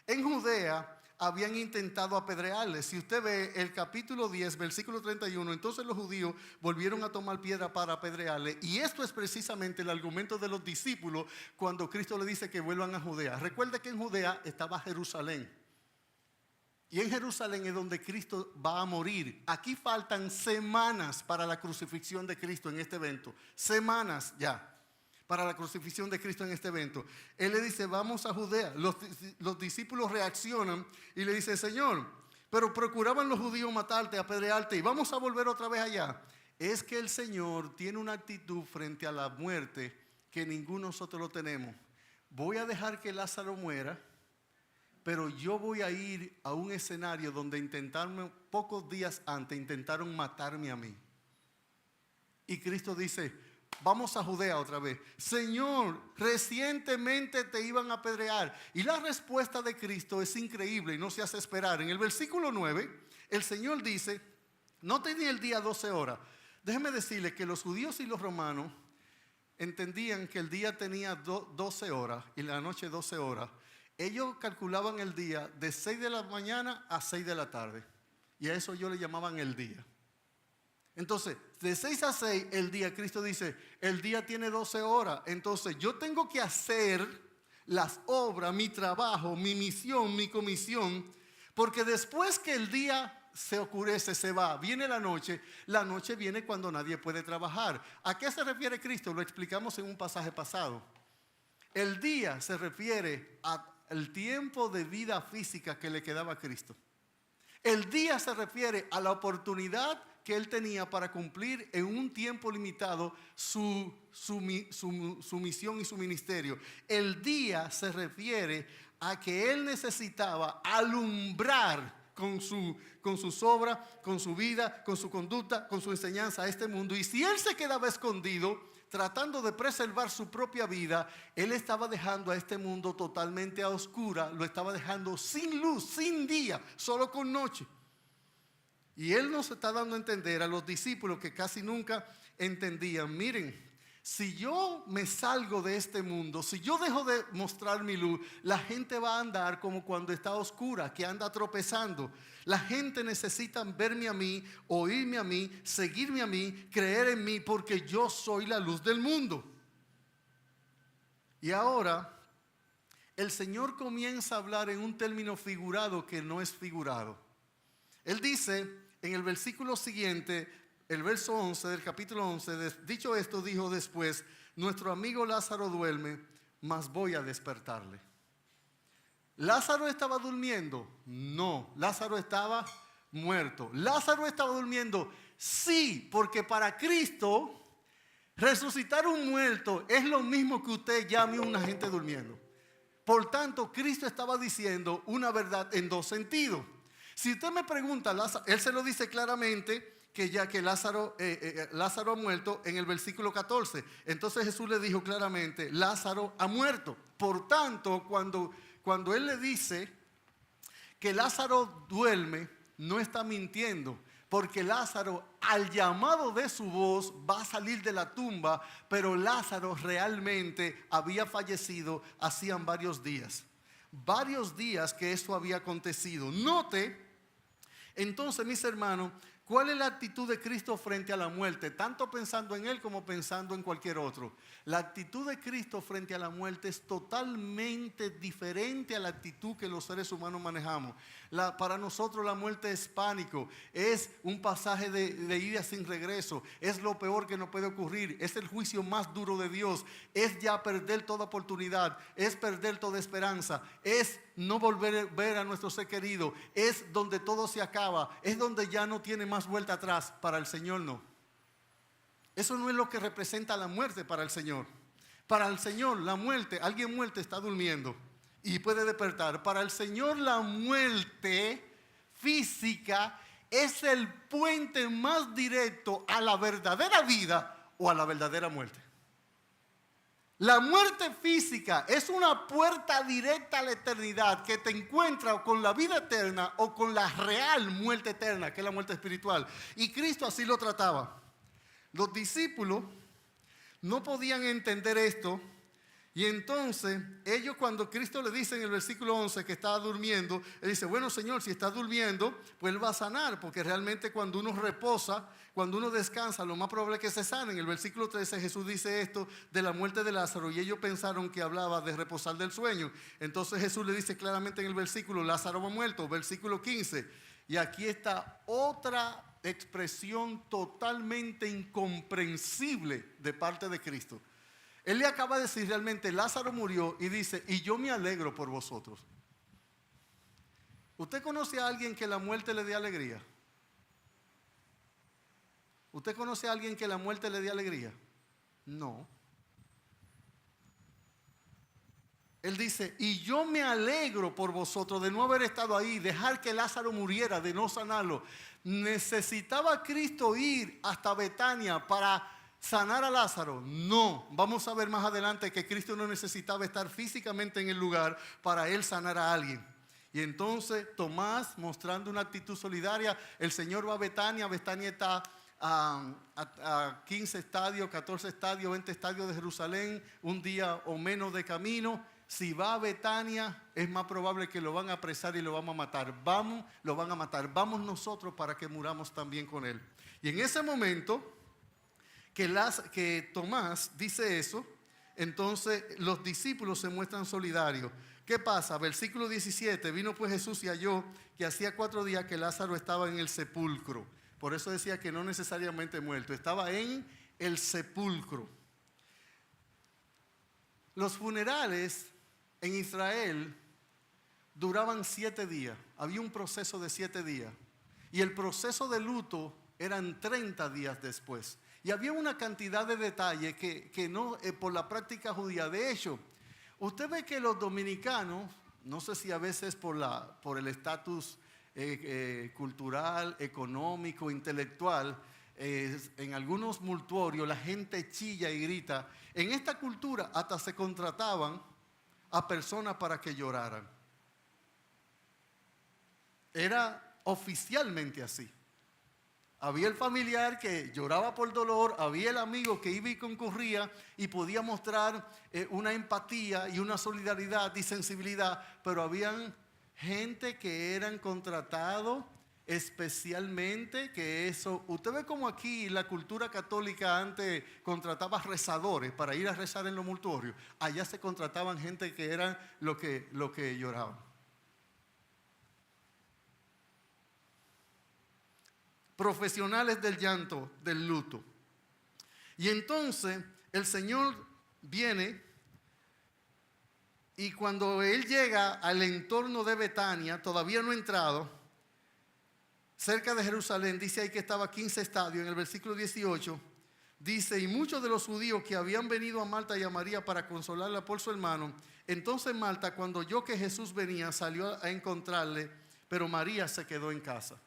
En Judea habían intentado apedrearle. Si usted ve el capítulo 10, versículo 31, entonces los judíos volvieron a tomar piedra para apedrearle. Y esto es precisamente el argumento de los discípulos cuando Cristo le dice que vuelvan a Judea. Recuerde que en Judea estaba Jerusalén. Y en Jerusalén es donde Cristo va a morir. Aquí faltan semanas para la crucifixión de Cristo en este evento. Semanas ya para la crucifixión de Cristo en este evento. Él le dice, vamos a Judea. Los discípulos reaccionan y le dicen, Señor, pero procuraban los judíos matarte, apedrearte y vamos a volver otra vez allá. Es que el Señor tiene una actitud frente a la muerte que ninguno de nosotros lo tenemos. Voy a dejar que Lázaro muera, pero yo voy a ir a un escenario donde pocos días antes intentaron matarme a mí. Y Cristo dice, vamos a Judea otra vez. Señor, recientemente te iban a apedrear. Y la respuesta de Cristo es increíble y no se hace esperar. En el versículo 9, el Señor dice, no tenía el día 12 horas. Déjeme decirle que los judíos y los romanos entendían que el día tenía 12 horas y la noche 12 horas. Ellos calculaban el día de 6 de la mañana a 6 de la tarde. Y a eso ellos le llamaban el día. Entonces, de 6 a 6 el día, Cristo dice, el día tiene 12 horas. Entonces, yo tengo que hacer las obras, mi trabajo, mi misión, mi comisión. Porque después que el día se oscurece, se va, viene la noche viene cuando nadie puede trabajar. ¿A qué se refiere Cristo? Lo explicamos en un pasaje pasado. El día se refiere al tiempo de vida física que le quedaba a Cristo. El día se refiere a la oportunidad que él tenía para cumplir en un tiempo limitado su misión y su ministerio. El día se refiere a que él necesitaba alumbrar con sus obras, con su vida, con su conducta, con su enseñanza a este mundo. Y si él se quedaba escondido, tratando de preservar su propia vida, él estaba dejando a este mundo totalmente a oscura, lo estaba dejando sin luz, sin día, solo con noche. Y él nos está dando a entender a los discípulos que casi nunca entendían, miren, si yo me salgo de este mundo, si yo dejo de mostrar mi luz, la gente va a andar como cuando está oscura, que anda tropezando. La gente necesita verme a mí, oírme a mí, seguirme a mí, creer en mí, porque yo soy la luz del mundo. Y ahora, el Señor comienza a hablar en un término figurado que no es figurado. Él dice en el versículo siguiente, el verso 11 del capítulo 11, dicho esto, dijo después, nuestro amigo Lázaro duerme, mas voy a despertarle. ¿Lázaro estaba durmiendo? No, Lázaro estaba muerto. ¿Lázaro estaba durmiendo? Sí, porque para Cristo resucitar un muerto es lo mismo que usted llame a una gente durmiendo. Por tanto, Cristo estaba diciendo una verdad en dos sentidos. Si usted me pregunta, él se lo dice claramente que ya que Lázaro ha muerto en el versículo 14. Entonces Jesús le dijo claramente, Lázaro ha muerto. Por tanto, cuando él le dice que Lázaro duerme, no está mintiendo. Porque Lázaro, al llamado de su voz, va a salir de la tumba, pero Lázaro realmente había fallecido hacían varios días. Varios días que esto había acontecido. Note, entonces, mis hermanos, ¿cuál es la actitud de Cristo frente a la muerte? Tanto pensando en Él como pensando en cualquier otro. La actitud de Cristo frente a la muerte es totalmente diferente a la actitud que los seres humanos manejamos. Para nosotros la muerte es pánico, es un pasaje de ida sin regreso, es lo peor que nos puede ocurrir, es el juicio más duro de Dios, es ya perder toda oportunidad, es perder toda esperanza, es no volver a ver a nuestro ser querido, es donde todo se acaba, es donde ya no tiene más vuelta atrás. Para el Señor no. Eso no es lo que representa la muerte para el Señor. Para el Señor la muerte, alguien muerto está durmiendo y puede despertar. Para el Señor la muerte física es el puente más directo a la verdadera vida o a la verdadera muerte. La muerte física es una puerta directa a la eternidad que te encuentra con la vida eterna o con la real muerte eterna, que es la muerte espiritual. Y Cristo así lo trataba. Los discípulos no podían entender esto Y entonces, ellos cuando Cristo le dice en el versículo 11 que estaba durmiendo, él dice, bueno Señor, si está durmiendo, pues Él va a sanar, porque realmente cuando uno reposa, cuando uno descansa, lo más probable es que se sane. En el versículo 13 Jesús dice esto de la muerte de Lázaro y ellos pensaron que hablaba de reposar del sueño. Entonces Jesús le dice claramente en el versículo, Lázaro ha muerto, versículo 15. Y aquí está otra expresión totalmente incomprensible de parte de Cristo. Él le acaba de decir realmente, Lázaro murió y dice, y yo me alegro por vosotros. ¿Usted conoce a alguien que la muerte le dé alegría? ¿Usted conoce a alguien que la muerte le dé alegría? No. Él dice, y yo me alegro por vosotros de no haber estado ahí, dejar que Lázaro muriera, de no sanarlo. ¿Necesitaba Cristo ir hasta Betania para sanar a Lázaro? No. Vamos a ver más adelante que Cristo no necesitaba estar físicamente en el lugar para él sanar a alguien. Y entonces Tomás, mostrando una actitud solidaria, el Señor va a Betania. Betania está a 15 estadios, 14 estadios, 20 estadios de Jerusalén, un día o menos de camino. Si va a Betania, es más probable que lo van a apresar y lo van a matar. Lo van a matar. Vamos nosotros para que muramos también con él. Y en ese momento que Tomás dice eso, entonces los discípulos se muestran solidarios. ¿Qué pasa? Versículo 17, vino pues Jesús y halló que hacía 4 días que Lázaro estaba en el sepulcro. Por eso decía que no necesariamente muerto, estaba en el sepulcro. Los funerales en Israel duraban 7 días, había un proceso de 7 días. Y el proceso de luto eran 30 días después. Y había una cantidad de detalles que no, por la práctica judía. De hecho, usted ve que los dominicanos, no sé si a veces por el estatus cultural, económico, intelectual, en algunos mortuorios la gente chilla y grita. En esta cultura hasta se contrataban a personas para que lloraran. Era oficialmente así. Había el familiar que lloraba por dolor, había el amigo que iba y concurría y podía mostrar una empatía y una solidaridad y sensibilidad, pero habían gente que eran contratados especialmente, que eso, usted ve como aquí la cultura católica antes contrataba rezadores para ir a rezar en los mortuorios, allá se contrataban gente que eran lo que lloraban. Profesionales del llanto, del luto. Y entonces el Señor viene y cuando Él llega al entorno de Betania, todavía no ha entrado, cerca de Jerusalén, dice ahí que estaba 15 estadios, en el versículo 18, dice, y muchos de los judíos que habían venido a Marta y a María para consolarla por su hermano, entonces Marta, cuando oyó que Jesús venía, salió a encontrarle, pero María se quedó en casa.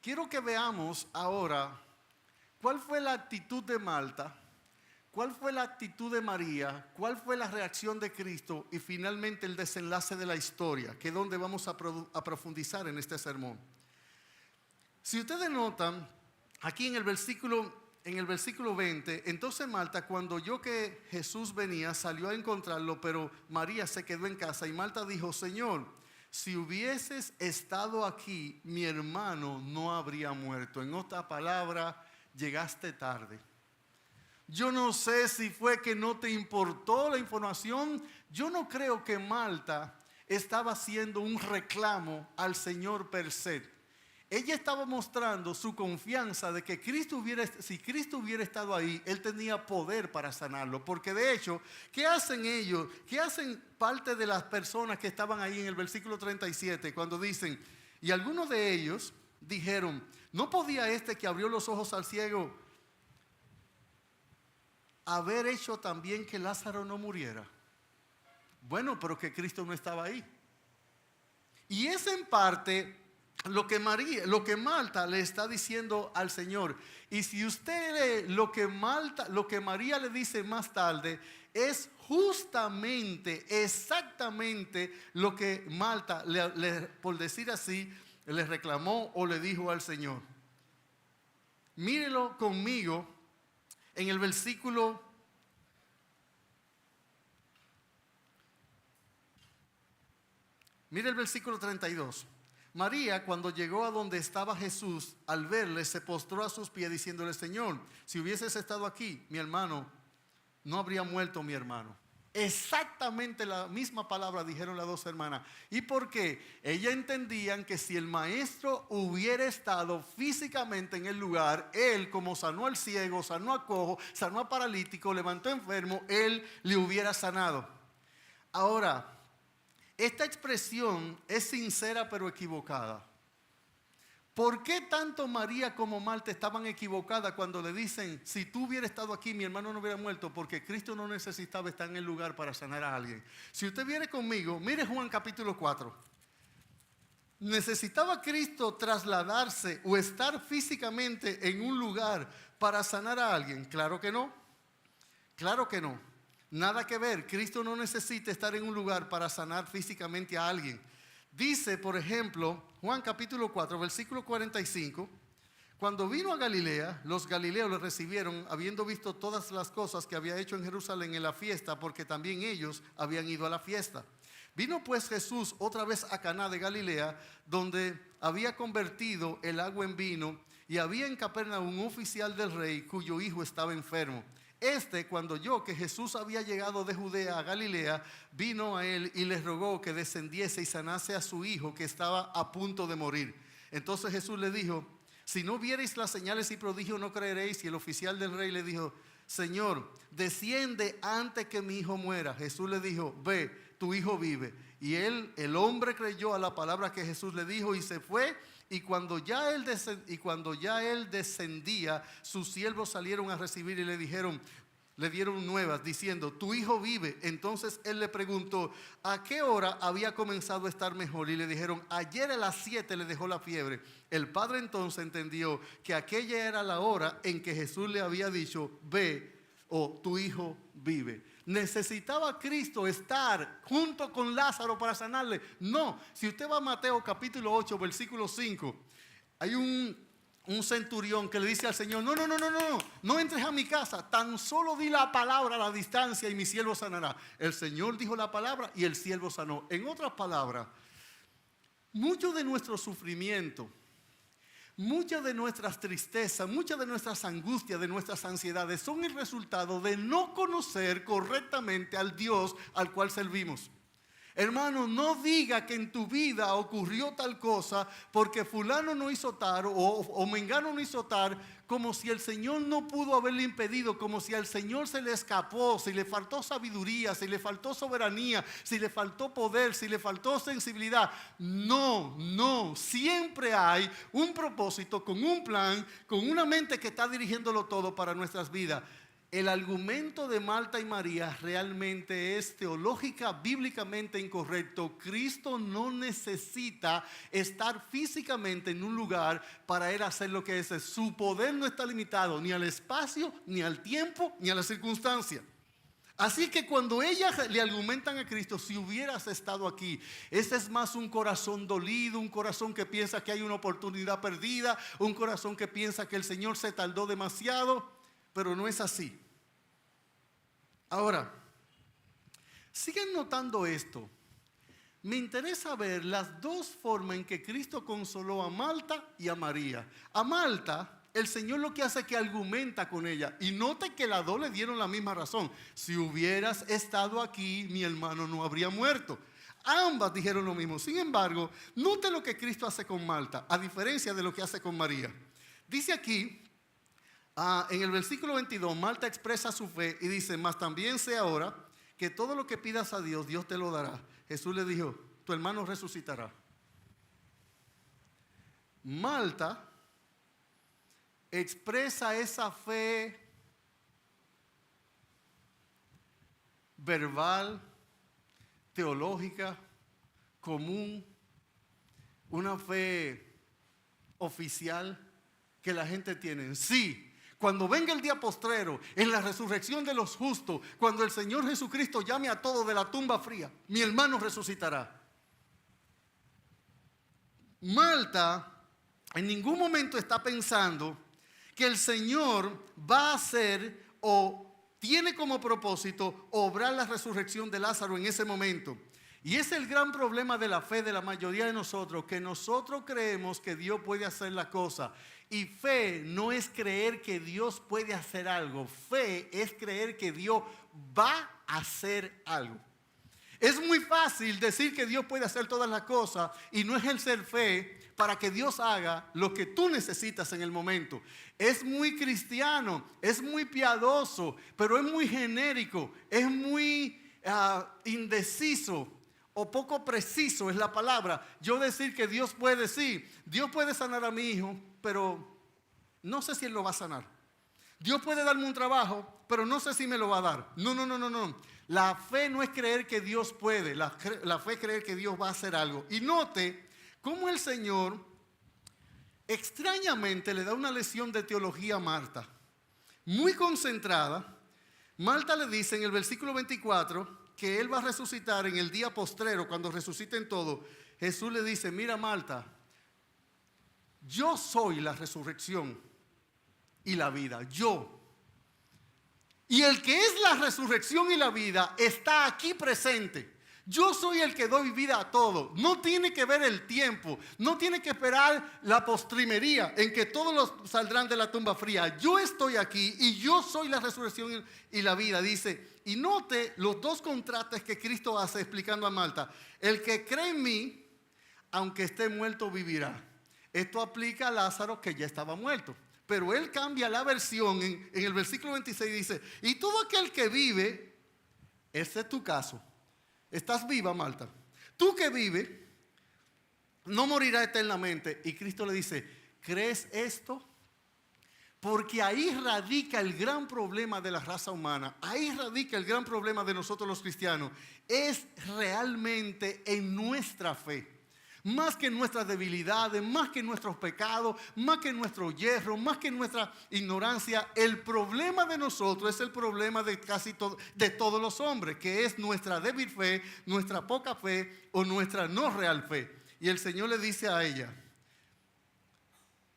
Quiero que veamos ahora cuál fue la actitud de Marta, cuál fue la actitud de María, cuál fue la reacción de Cristo y finalmente el desenlace de la historia, que es donde vamos a profundizar en este sermón. Si ustedes notan, aquí en el versículo 20, entonces Marta, cuando oyó que Jesús venía, salió a encontrarlo, pero María se quedó en casa y Marta dijo, Señor, si hubieses estado aquí, mi hermano no habría muerto. En otra palabra, llegaste tarde. Yo no sé si fue que no te importó la información. Yo no creo que Marta estaba haciendo un reclamo al Señor per se. Ella estaba mostrando su confianza de que si Cristo hubiera estado ahí, Él tenía poder para sanarlo. Porque de hecho, ¿qué hacen ellos? ¿Qué hacen parte de las personas que estaban ahí en el versículo 37? Cuando dicen, y algunos de ellos dijeron, ¿no podía este que abrió los ojos al ciego haber hecho también que Lázaro no muriera? Bueno, pero que Cristo no estaba ahí. Y es en parte lo que Marta le está diciendo al Señor. Y si usted lee lo que María le dice más tarde, es justamente, exactamente lo que Marta, por decir así, le reclamó o le dijo al Señor. Mírelo conmigo en el versículo Mire el versículo 32. María, cuando llegó a donde estaba Jesús, al verle, se postró a sus pies diciéndole: Señor, si hubieses estado aquí, mi hermano, no habría muerto mi hermano. Exactamente la misma palabra dijeron las dos hermanas. ¿Y por qué? Ellas entendían que si el maestro hubiera estado físicamente en el lugar, él, como sanó al ciego, sanó a cojo, sanó a paralítico, levantó enfermo, él le hubiera sanado. Ahora, esta expresión es sincera pero equivocada. ¿Por qué tanto María como Marta estaban equivocadas cuando le dicen: si tú hubieras estado aquí, mi hermano no hubiera muerto? Porque Cristo no necesitaba estar en el lugar para sanar a alguien. Si usted viene conmigo, mire Juan capítulo 4. ¿Necesitaba Cristo trasladarse o estar físicamente en un lugar para sanar a alguien? Claro que no. Claro que no. Nada que ver. Cristo no necesita estar en un lugar para sanar físicamente a alguien. Dice, por ejemplo, Juan capítulo 4, versículo 45, cuando vino a Galilea, los galileos le recibieron, habiendo visto todas las cosas que había hecho en Jerusalén en la fiesta, porque también ellos habían ido a la fiesta. Vino pues Jesús otra vez a Caná de Galilea, donde había convertido el agua en vino, y había en Capernaum un oficial del rey cuyo hijo estaba enfermo. Cuando oyó que Jesús había llegado de Judea a Galilea, vino a él y le rogó que descendiese y sanase a su hijo que estaba a punto de morir. Entonces Jesús le dijo: si no viereis las señales y prodigios, no creeréis. Y el oficial del rey le dijo: Señor, desciende antes que mi hijo muera. Jesús le dijo: ve, tu hijo vive. Y el hombre creyó a la palabra que Jesús le dijo y se fue. Y cuando ya él descendía, sus siervos salieron a recibir y le dieron nuevas diciendo: tu hijo vive. Entonces él le preguntó: ¿a qué hora había comenzado a estar mejor? Y le dijeron: ayer a las 7 le dejó la fiebre. El padre entonces entendió que aquella era la hora en que Jesús le había dicho: ve, o tu hijo vive. ¿Necesitaba Cristo estar junto con Lázaro para sanarle? No. Si usted va a Mateo capítulo 8, versículo 5, hay un centurión que le dice al Señor: no entres a mi casa, tan solo di la palabra a la distancia y mi siervo sanará. El Señor dijo la palabra y el siervo sanó. En otras palabras, mucho de nuestro sufrimiento, muchas de nuestras tristezas, muchas de nuestras angustias, de nuestras ansiedades son el resultado de no conocer correctamente al Dios al cual servimos. Hermano, no diga que en tu vida ocurrió tal cosa porque fulano no hizo tal o mengano no hizo tal, como si el Señor no pudo haberle impedido, como si al Señor se le escapó, si le faltó sabiduría, si le faltó soberanía, si le faltó poder, si le faltó sensibilidad. No, siempre hay un propósito, con un plan, con una mente que está dirigiéndolo todo para nuestras vidas. El argumento de Marta y María realmente es teológica, bíblicamente incorrecto. Cristo no necesita estar físicamente en un lugar para él hacer lo que es. Su poder no está limitado ni al espacio, ni al tiempo, ni a la circunstancia. Así que cuando ellas le argumentan a Cristo: si hubieras estado aquí, ese es más un corazón dolido, un corazón que piensa que hay una oportunidad perdida, un corazón que piensa que el Señor se tardó demasiado, pero no es así. Ahora, siguen notando esto. Me interesa ver las dos formas en que Cristo consoló a Marta y a María. A Marta, el Señor lo que hace es que argumenta con ella. Y note que las dos le dieron la misma razón. Si hubieras estado aquí, mi hermano no habría muerto. Ambas dijeron lo mismo. Sin embargo, note lo que Cristo hace con Marta, a diferencia de lo que hace con María. Dice aquí, en el versículo 22, Marta expresa su fe y dice: mas también sé ahora que todo lo que pidas a Dios, Dios te lo dará. Jesús le dijo: tu hermano resucitará. Marta expresa esa fe verbal, teológica, común, una fe oficial que la gente tiene. Sí. Cuando venga el día postrero, en la resurrección de los justos, cuando el Señor Jesucristo llame a todos de la tumba fría, mi hermano resucitará. Marta en ningún momento está pensando que el Señor va a hacer o tiene como propósito obrar la resurrección de Lázaro en ese momento. Y es el gran problema de la fe de la mayoría de nosotros, que nosotros creemos que Dios puede hacer la cosa. Y fe no es creer que Dios puede hacer algo. Fe es creer que Dios va a hacer algo. Es muy fácil decir que Dios puede hacer todas las cosas y no ejercer fe para que Dios haga lo que tú necesitas en el momento. Es muy cristiano, es muy piadoso, pero es muy genérico, es muy indeciso o poco preciso es la palabra. Yo decir que Dios puede, sí, Dios puede sanar a mi hijo, pero no sé si Él lo va a sanar. Dios puede darme un trabajo, pero no sé si me lo va a dar. No. La fe no es creer que Dios puede, la fe es creer que Dios va a hacer algo. Y note cómo el Señor extrañamente le da una lección de teología a Marta. Muy concentrada, Marta le dice en el versículo 24 que Él va a resucitar en el día postrero, cuando resuciten todos. Jesús le dice, mira Marta, yo soy la resurrección y la vida, yo. Y el que es la resurrección y la vida está aquí presente. Yo soy el que doy vida a todo. No tiene que ver el tiempo, no tiene que esperar la postrimería en que todos saldrán de la tumba fría. Yo estoy aquí y yo soy la resurrección y la vida, dice. Y note los dos contrastes que Cristo hace explicando a Marta. El que cree en mí, aunque esté muerto, vivirá. Esto aplica a Lázaro, que ya estaba muerto. Pero él cambia la versión en el versículo 26, dice, y todo aquel que vive, ese es tu caso. Estás viva, Marta. Tú que vives, no morirás eternamente. Y Cristo le dice, ¿crees esto? Porque ahí radica el gran problema de la raza humana. Ahí radica el gran problema de nosotros los cristianos. Es realmente en nuestra fe. Más que nuestras debilidades, más que nuestros pecados, más que nuestro hierro, más que nuestra ignorancia. El problema de nosotros es el problema de de todos los hombres, que es nuestra débil fe, nuestra poca fe o nuestra no real fe. Y el Señor le dice a ella,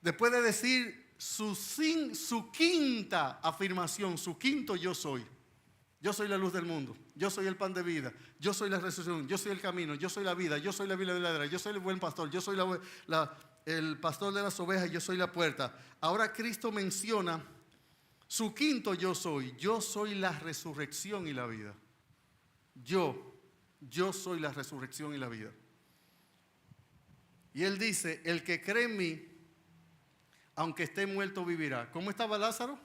después de decir su quinta afirmación, su quinto yo soy. Yo soy la luz del mundo, yo soy el pan de vida, yo soy la resurrección, yo soy el camino, yo soy la vida, yo soy la vida verdadera, yo soy el buen pastor, yo soy el pastor de las ovejas, yo soy la puerta. Ahora Cristo menciona su quinto yo soy la resurrección y la vida. Yo soy la resurrección y la vida. Y Él dice, el que cree en mí, aunque esté muerto, vivirá. ¿Cómo estaba Lázaro?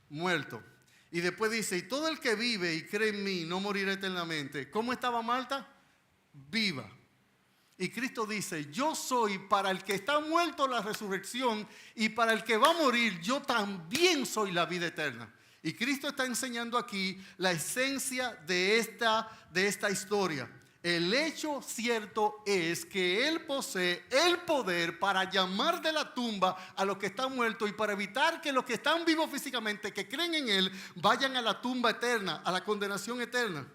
Muerto. Y después dice, y todo el que vive y cree en mí no morirá eternamente. ¿Cómo estaba Marta? Viva. Y Cristo dice, yo soy para el que está muerto la resurrección y para el que va a morir, yo también soy la vida eterna. Y Cristo está enseñando aquí la esencia de esta historia. El hecho cierto es que Él posee el poder para llamar de la tumba a los que están muertos y para evitar que los que están vivos físicamente, que creen en Él, vayan a la tumba eterna, a la condenación eterna.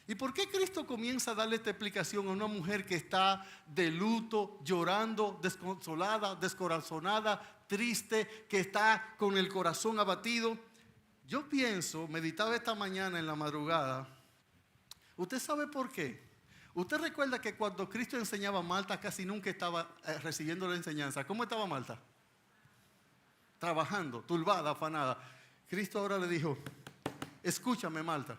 ¿Y por qué Cristo comienza a darle esta explicación a una mujer que está de luto, llorando, desconsolada, descorazonada, triste, que está con el corazón abatido? Yo pienso, meditaba esta mañana en la madrugada. ¿Usted sabe por qué? ¿Usted recuerda que cuando Cristo enseñaba a Marta casi nunca estaba recibiendo la enseñanza? ¿Cómo estaba Marta? Trabajando, turbada, afanada. Cristo ahora le dijo, escúchame Marta.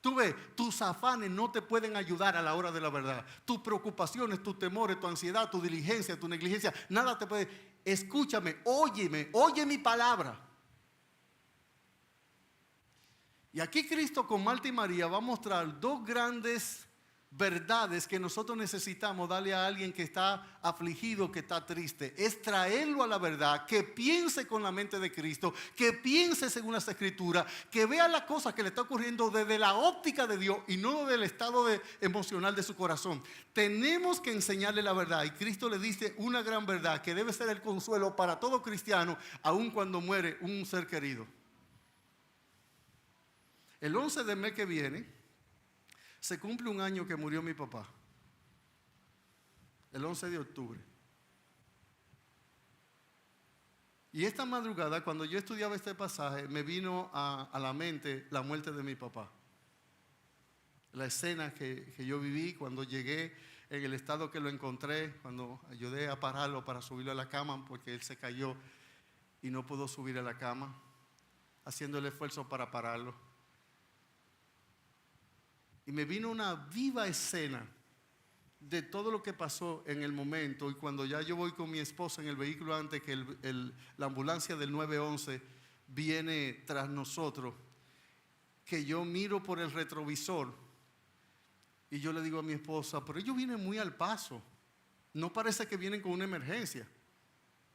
Tú ves, tus afanes no te pueden ayudar a la hora de la verdad. Tus preocupaciones, tus temores, tu ansiedad, tu diligencia, tu negligencia, nada te puede. Escúchame, óyeme, oye mi palabra. Y aquí Cristo con Marta y María va a mostrar dos grandes verdades que nosotros necesitamos darle a alguien que está afligido, que está triste. Es traerlo a la verdad, que piense con la mente de Cristo, que piense según las Escrituras, que vea las cosas que le está ocurriendo desde la óptica de Dios y no del estado emocional de su corazón. Tenemos que enseñarle la verdad y Cristo le dice una gran verdad que debe ser el consuelo para todo cristiano, aun cuando muere un ser querido. El 11 del mes que viene se cumple un año que murió mi papá. El 11 de octubre. Y esta madrugada, cuando yo estudiaba este pasaje, me vino a la mente la muerte de mi papá. la escena que yo viví cuando llegué, en el estado que lo encontré, cuando ayudé a pararlo para subirlo a la cama, porque él se cayó y no pudo subir a la cama, haciendo el esfuerzo para pararlo. Y me vino una viva escena de todo lo que pasó en el momento. Y cuando ya yo voy con mi esposa en el vehículo antes que la ambulancia del 911 viene tras nosotros, que yo miro por el retrovisor y yo le digo a mi esposa, pero ellos vienen muy al paso, no parece que vienen con una emergencia.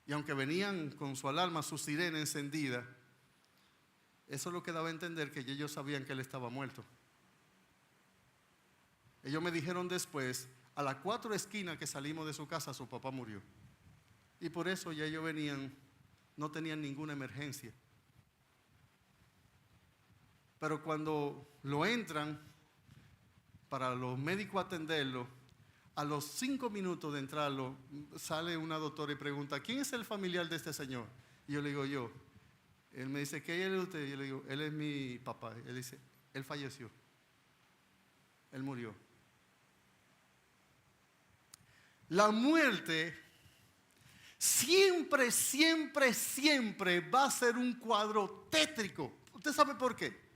Y aunque venían con su alarma, su sirena encendida, eso es lo que daba a entender que ellos sabían que él estaba muerto. Ellos me dijeron después, a las 4 esquinas que salimos de su casa, su papá murió. Y por eso ya ellos venían, no tenían ninguna emergencia. Pero cuando lo entran, para los médicos atenderlo, a los 5 minutos de entrarlo, sale una doctora y pregunta, ¿quién es el familiar de este señor? Y yo le digo, yo. Él me dice, ¿qué es usted? Y yo le digo, él es mi papá. Él dice, él falleció. Él murió. La muerte siempre, siempre, siempre va a ser un cuadro tétrico. ¿Usted sabe por qué?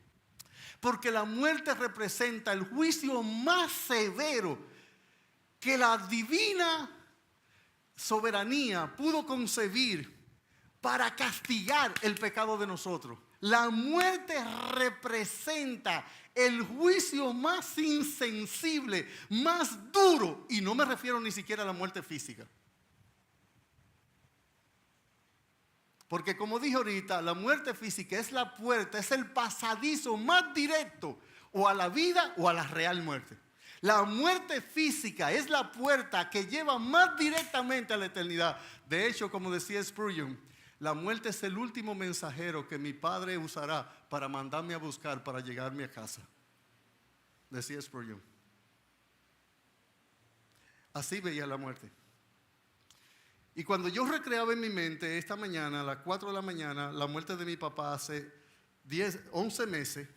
Porque la muerte representa el juicio más severo que la divina soberanía pudo concebir para castigar el pecado de nosotros. La muerte representa el juicio más insensible, más duro, y no me refiero ni siquiera a la muerte física. Porque como dije ahorita, la muerte física es la puerta, es el pasadizo más directo o a la vida o a la real muerte. La muerte física es la puerta que lleva más directamente a la eternidad. De hecho, como decía Spurgeon, la muerte es el último mensajero que mi padre usará para mandarme a buscar para llegarme a casa. Decía Spurgeon. Así veía la muerte. Y cuando yo recreaba en mi mente esta mañana, a las 4 de la mañana, la muerte de mi papá hace 11 meses,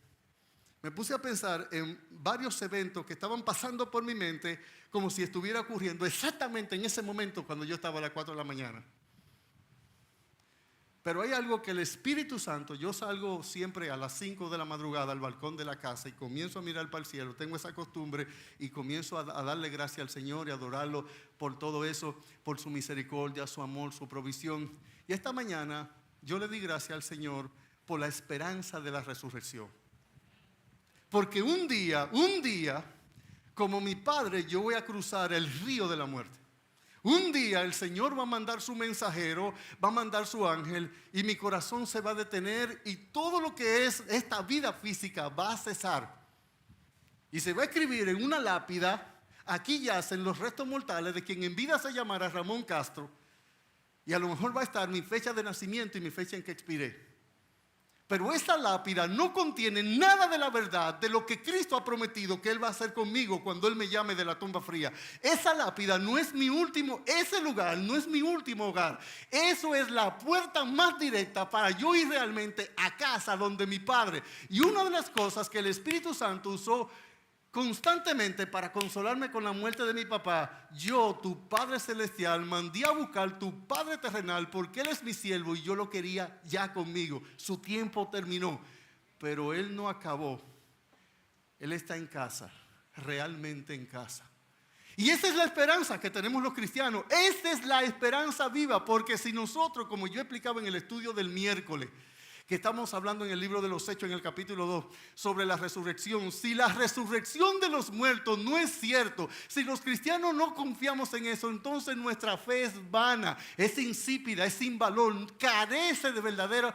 me puse a pensar en varios eventos que estaban pasando por mi mente como si estuviera ocurriendo exactamente en ese momento cuando yo estaba a las 4 de la mañana. Pero hay algo que el Espíritu Santo, yo salgo siempre a las 5 de la madrugada al balcón de la casa y comienzo a mirar para el cielo, tengo esa costumbre y comienzo a darle gracias al Señor y adorarlo por todo eso, por su misericordia, su amor, su provisión. Y esta mañana yo le di gracias al Señor por la esperanza de la resurrección. Porque un día, como mi padre, yo voy a cruzar el río de la muerte. Un día el Señor va a mandar su mensajero, va a mandar su ángel y mi corazón se va a detener y todo lo que es esta vida física va a cesar. Y se va a escribir en una lápida, aquí yacen los restos mortales de quien en vida se llamara Ramón Castro. Y a lo mejor va a estar mi fecha de nacimiento y mi fecha en que expiré. Pero esa lápida no contiene nada de la verdad de lo que Cristo ha prometido que Él va a hacer conmigo cuando Él me llame de la tumba fría. Esa lápida no es mi último, ese lugar no es mi último hogar. Eso es la puerta más directa para yo ir realmente a casa donde mi Padre. Y una de las cosas que el Espíritu Santo usó constantemente para consolarme con la muerte de mi papá, yo, tu Padre Celestial, mandé a buscar tu Padre terrenal porque Él es mi siervo y yo lo quería ya conmigo. Su tiempo terminó, pero Él no acabó. Él está en casa, realmente en casa. Y esa es la esperanza que tenemos los cristianos. Esta es la esperanza viva, porque si nosotros, como yo explicaba en el estudio del miércoles, que estamos hablando en el libro de los Hechos en el capítulo 2 sobre la resurrección. Si la resurrección de los muertos no es cierto, si los cristianos no confiamos en eso, entonces nuestra fe es vana, es insípida, es sin valor, carece de verdadero.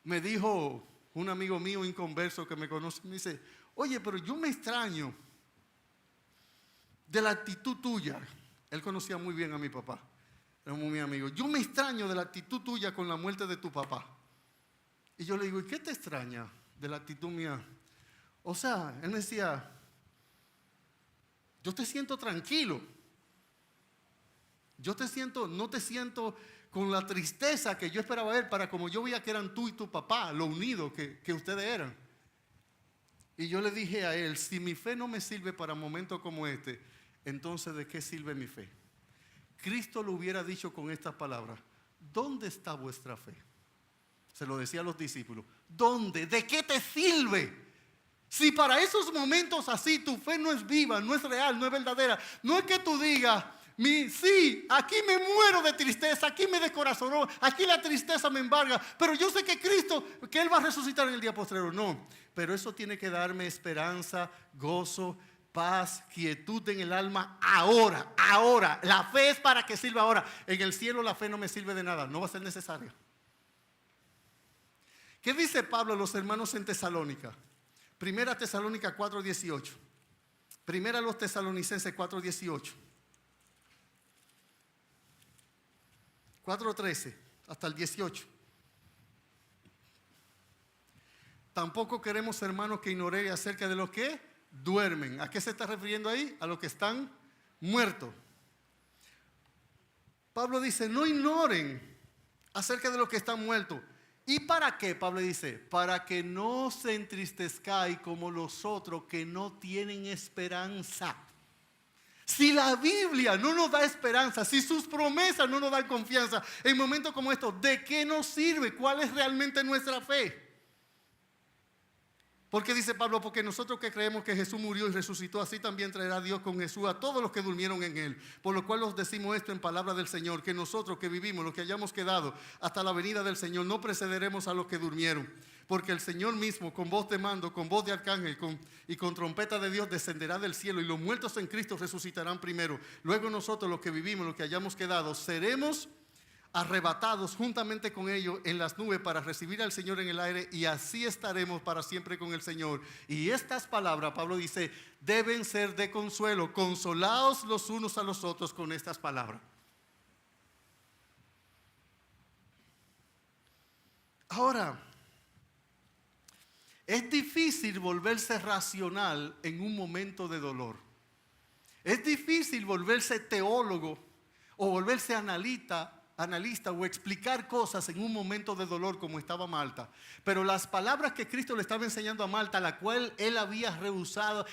Me dijo un amigo mío inconverso que me conoce, me dice, oye, pero yo me extraño de la actitud tuya. Él conocía muy bien a mi papá, era muy amigo. Yo me extraño de la actitud tuya con la muerte de tu papá. Y yo le digo, ¿y qué te extraña de la actitud mía? O sea, él me decía, yo te siento tranquilo. No te siento con la tristeza que yo esperaba ver para como yo veía que eran tú y tu papá, lo unidos que ustedes eran. Y yo le dije a él, si mi fe no me sirve para momentos como este, entonces ¿de qué sirve mi fe? Cristo lo hubiera dicho con estas palabras: ¿dónde está vuestra fe? Se lo decía a los discípulos. ¿Dónde? ¿De qué te sirve? Si para esos momentos así tu fe no es viva, no es real, no es verdadera, no es que tú digas, sí, aquí me muero de tristeza, aquí me descorazonó, aquí la tristeza me embarga, pero yo sé que Cristo, que Él va a resucitar en el día postrero. No, pero eso tiene que darme esperanza, gozo, paz, quietud en el alma ahora, ahora. La fe es para que sirva ahora. En el cielo la fe no me sirve de nada, no va a ser necesaria. ¿Qué dice Pablo a los hermanos en Tesalónica? Primera Tesalónica 4:18. Primera a los Tesalonicenses 4:18. 4:13 hasta el 18. Tampoco queremos, hermanos, que ignoréis acerca de los que duermen. ¿A qué se está refiriendo ahí? A los que están muertos. Pablo dice, no ignoren acerca de los que están muertos. ¿Y para qué? Pablo dice, para que no se entristezcáis como los otros que no tienen esperanza. Si la Biblia no nos da esperanza, si sus promesas no nos dan confianza, en momentos como estos, ¿de qué nos sirve? ¿Cuál es realmente nuestra fe? Porque dice Pablo, porque nosotros que creemos que Jesús murió y resucitó, así también traerá Dios con Jesús a todos los que durmieron en Él. Por lo cual os decimos esto en palabra del Señor, que nosotros que vivimos, los que hayamos quedado hasta la venida del Señor, no precederemos a los que durmieron. Porque el Señor mismo, con voz de mando, con voz de arcángel y con trompeta de Dios, descenderá del cielo, y los muertos en Cristo resucitarán primero. Luego nosotros, los que vivimos, los que hayamos quedado, seremos arrebatados juntamente con ellos en las nubes para recibir al Señor en el aire, y así estaremos para siempre con el Señor. Y estas palabras, Pablo dice, deben ser de consuelo. Consolaos los unos a los otros con estas palabras. Ahora, es difícil volverse racional en un momento de dolor. Es difícil volverse teólogo o volverse analista o explicar cosas en un momento de dolor como estaba Marta. Pero las palabras que Cristo le estaba enseñando a Marta, la cual ella había rehusado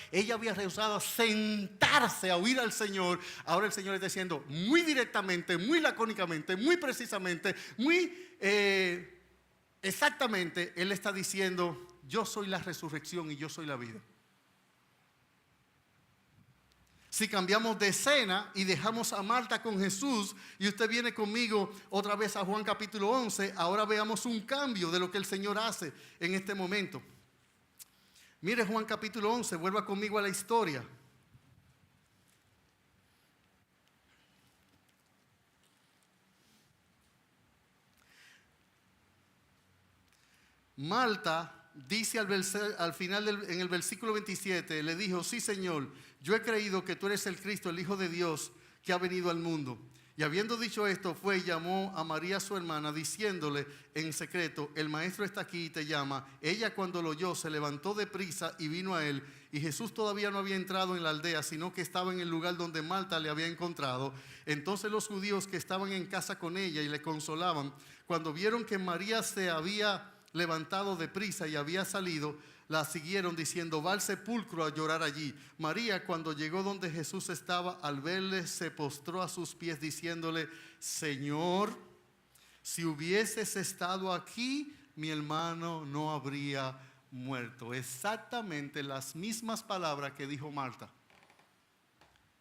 sentarse a oír al Señor, ahora el Señor está diciendo muy directamente, muy lacónicamente, muy precisamente, muy exactamente, Él está diciendo, yo soy la resurrección y yo soy la vida. Si cambiamos de escena y dejamos a Marta con Jesús, y usted viene conmigo otra vez a Juan capítulo 11, ahora veamos un cambio de lo que el Señor hace en este momento. Mire Juan capítulo 11, vuelva conmigo a la historia. Marta dice al final en el versículo 27, le dijo, sí Señor, yo he creído que tú eres el Cristo, el Hijo de Dios, que ha venido al mundo. Y habiendo dicho esto, fue y llamó a María su hermana, diciéndole en secreto, el maestro está aquí y te llama. Ella cuando lo oyó se levantó de prisa y vino a él. Y Jesús todavía no había entrado en la aldea, sino que estaba en el lugar donde Marta le había encontrado. Entonces los judíos que estaban en casa con ella y le consolaban, cuando vieron que María se había levantado de prisa y había salido, la siguieron diciendo, va al sepulcro a llorar allí. María, cuando llegó donde Jesús estaba, al verle se postró a sus pies diciéndole, Señor, si hubieses estado aquí, mi hermano no habría muerto. Exactamente las mismas palabras que dijo Marta.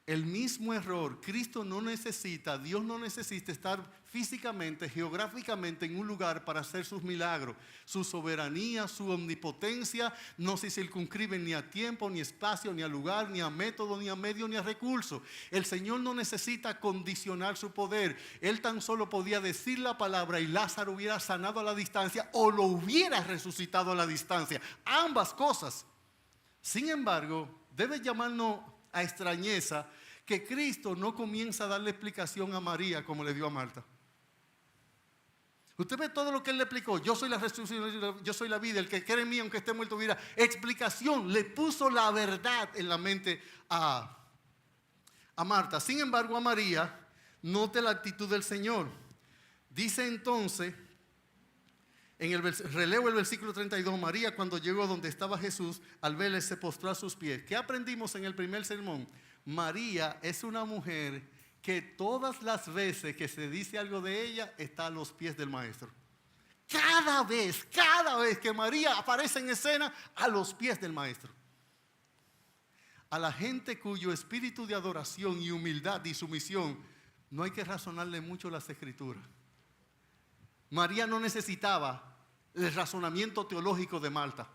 El mismo error. Cristo no necesita, Dios no necesita estar físicamente, geográficamente en un lugar para hacer sus milagros. Su soberanía, su omnipotencia no se circunscriben ni a tiempo, ni a espacio, ni a lugar, ni a método, ni a medio, ni a recurso. El Señor no necesita condicionar su poder. Él tan solo podía decir la palabra y Lázaro hubiera sanado a la distancia o lo hubiera resucitado a la distancia. Ambas cosas. Sin embargo, debe llamarnos a extrañeza que Cristo no comienza a darle explicación a María como le dio a Marta. Usted ve todo lo que Él le explicó. Yo soy la resurrección, yo soy la vida. El que cree en mí, aunque esté muerto, vivirá. Explicación. Le puso la verdad en la mente a Marta. Sin embargo, a María, note la actitud del Señor. Dice entonces Releo el versículo 32. María, cuando llegó donde estaba Jesús, al verle se postró a sus pies. ¿Qué aprendimos en el primer sermón? María es una mujer que todas las veces que se dice algo de ella está a los pies del maestro. Cada vez que María aparece en escena, a los pies del maestro. A la gente cuyo espíritu de adoración y humildad y sumisión, no hay que razonarle mucho las escrituras. María no necesitaba el razonamiento teológico de Marta.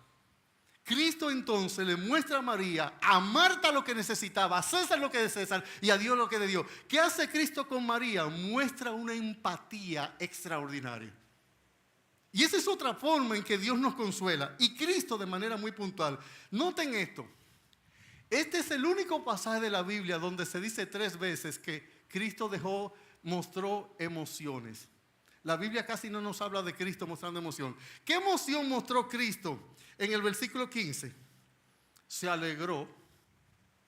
Cristo entonces le muestra a María, a Marta lo que necesitaba, a César lo que de César y a Dios lo que de Dios. ¿Qué hace Cristo con María? Muestra una empatía extraordinaria. Y esa es otra forma en que Dios nos consuela. Y Cristo de manera muy puntual. Noten esto. Este es el único pasaje de la Biblia donde se dice 3 veces que Cristo mostró emociones. La Biblia casi no nos habla de Cristo mostrando emoción. ¿Qué emoción mostró Cristo? En el versículo 15. Se alegró.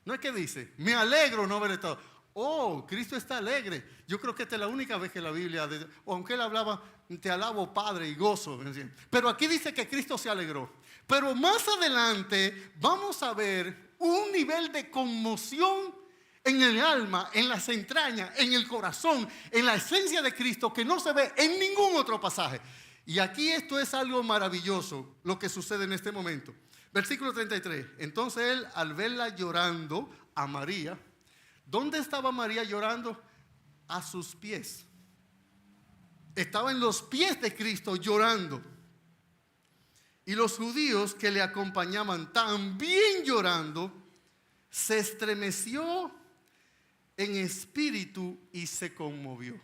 No es que dice, me alegro no haber estado. Oh, Cristo está alegre. Yo creo que esta es la única vez que la Biblia, aunque él hablaba, te alabo Padre y gozo. Pero aquí dice que Cristo se alegró. Pero más adelante vamos a ver un nivel de conmoción en el alma, en las entrañas, en el corazón, en la esencia de Cristo que no se ve en ningún otro pasaje. Y aquí esto es algo maravilloso lo que sucede en este momento. Versículo 33. Entonces él, al verla llorando a María, ¿dónde estaba María llorando? A sus pies. Estaba en los pies de Cristo llorando. Y los judíos que le acompañaban también llorando, se estremeció en espíritu y se conmovió.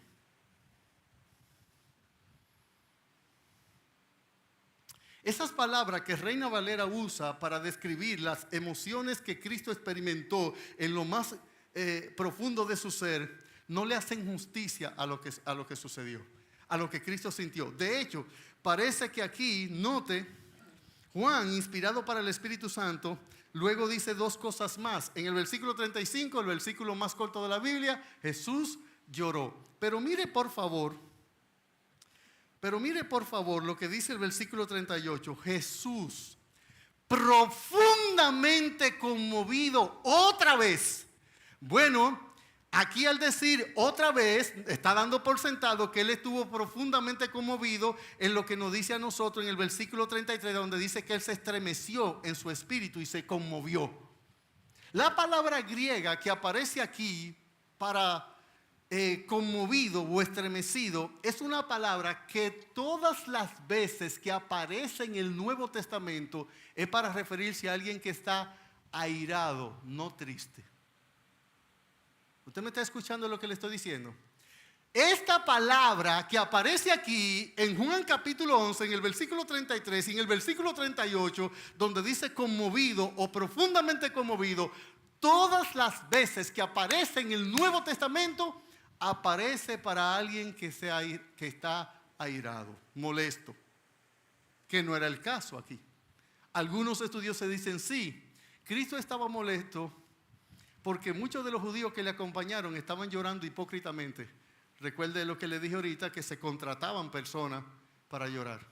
Esas palabras que Reina Valera usa para describir las emociones que Cristo experimentó en lo más profundo de su ser, no le hacen justicia a lo que sucedió, a lo que Cristo sintió. De hecho, parece que aquí, note, Juan, inspirado para el Espíritu Santo, luego dice 2 cosas más. En el versículo 35, el versículo más corto de la Biblia, Jesús lloró. Pero mire por favor lo que dice el versículo 38. Jesús, profundamente conmovido otra vez. Bueno, aquí al decir otra vez, está dando por sentado que él estuvo profundamente conmovido en lo que nos dice a nosotros en el versículo 33, donde dice que él se estremeció en su espíritu y se conmovió. La palabra griega que aparece aquí para conmovido o estremecido es una palabra que todas las veces que aparece en el Nuevo Testamento es para referirse a alguien que está airado, no triste. ¿Usted me está escuchando lo que le estoy diciendo? Esta palabra que aparece aquí en Juan capítulo 11, en el versículo 33 y en el versículo 38, donde dice conmovido o profundamente conmovido, todas las veces que aparece en el Nuevo Testamento, aparece para alguien que está airado, molesto, que no era el caso aquí. Algunos estudiosos dicen sí, Cristo estaba molesto porque muchos de los judíos que le acompañaron estaban llorando hipócritamente. Recuerde lo que le dije ahorita, que se contrataban personas para llorar.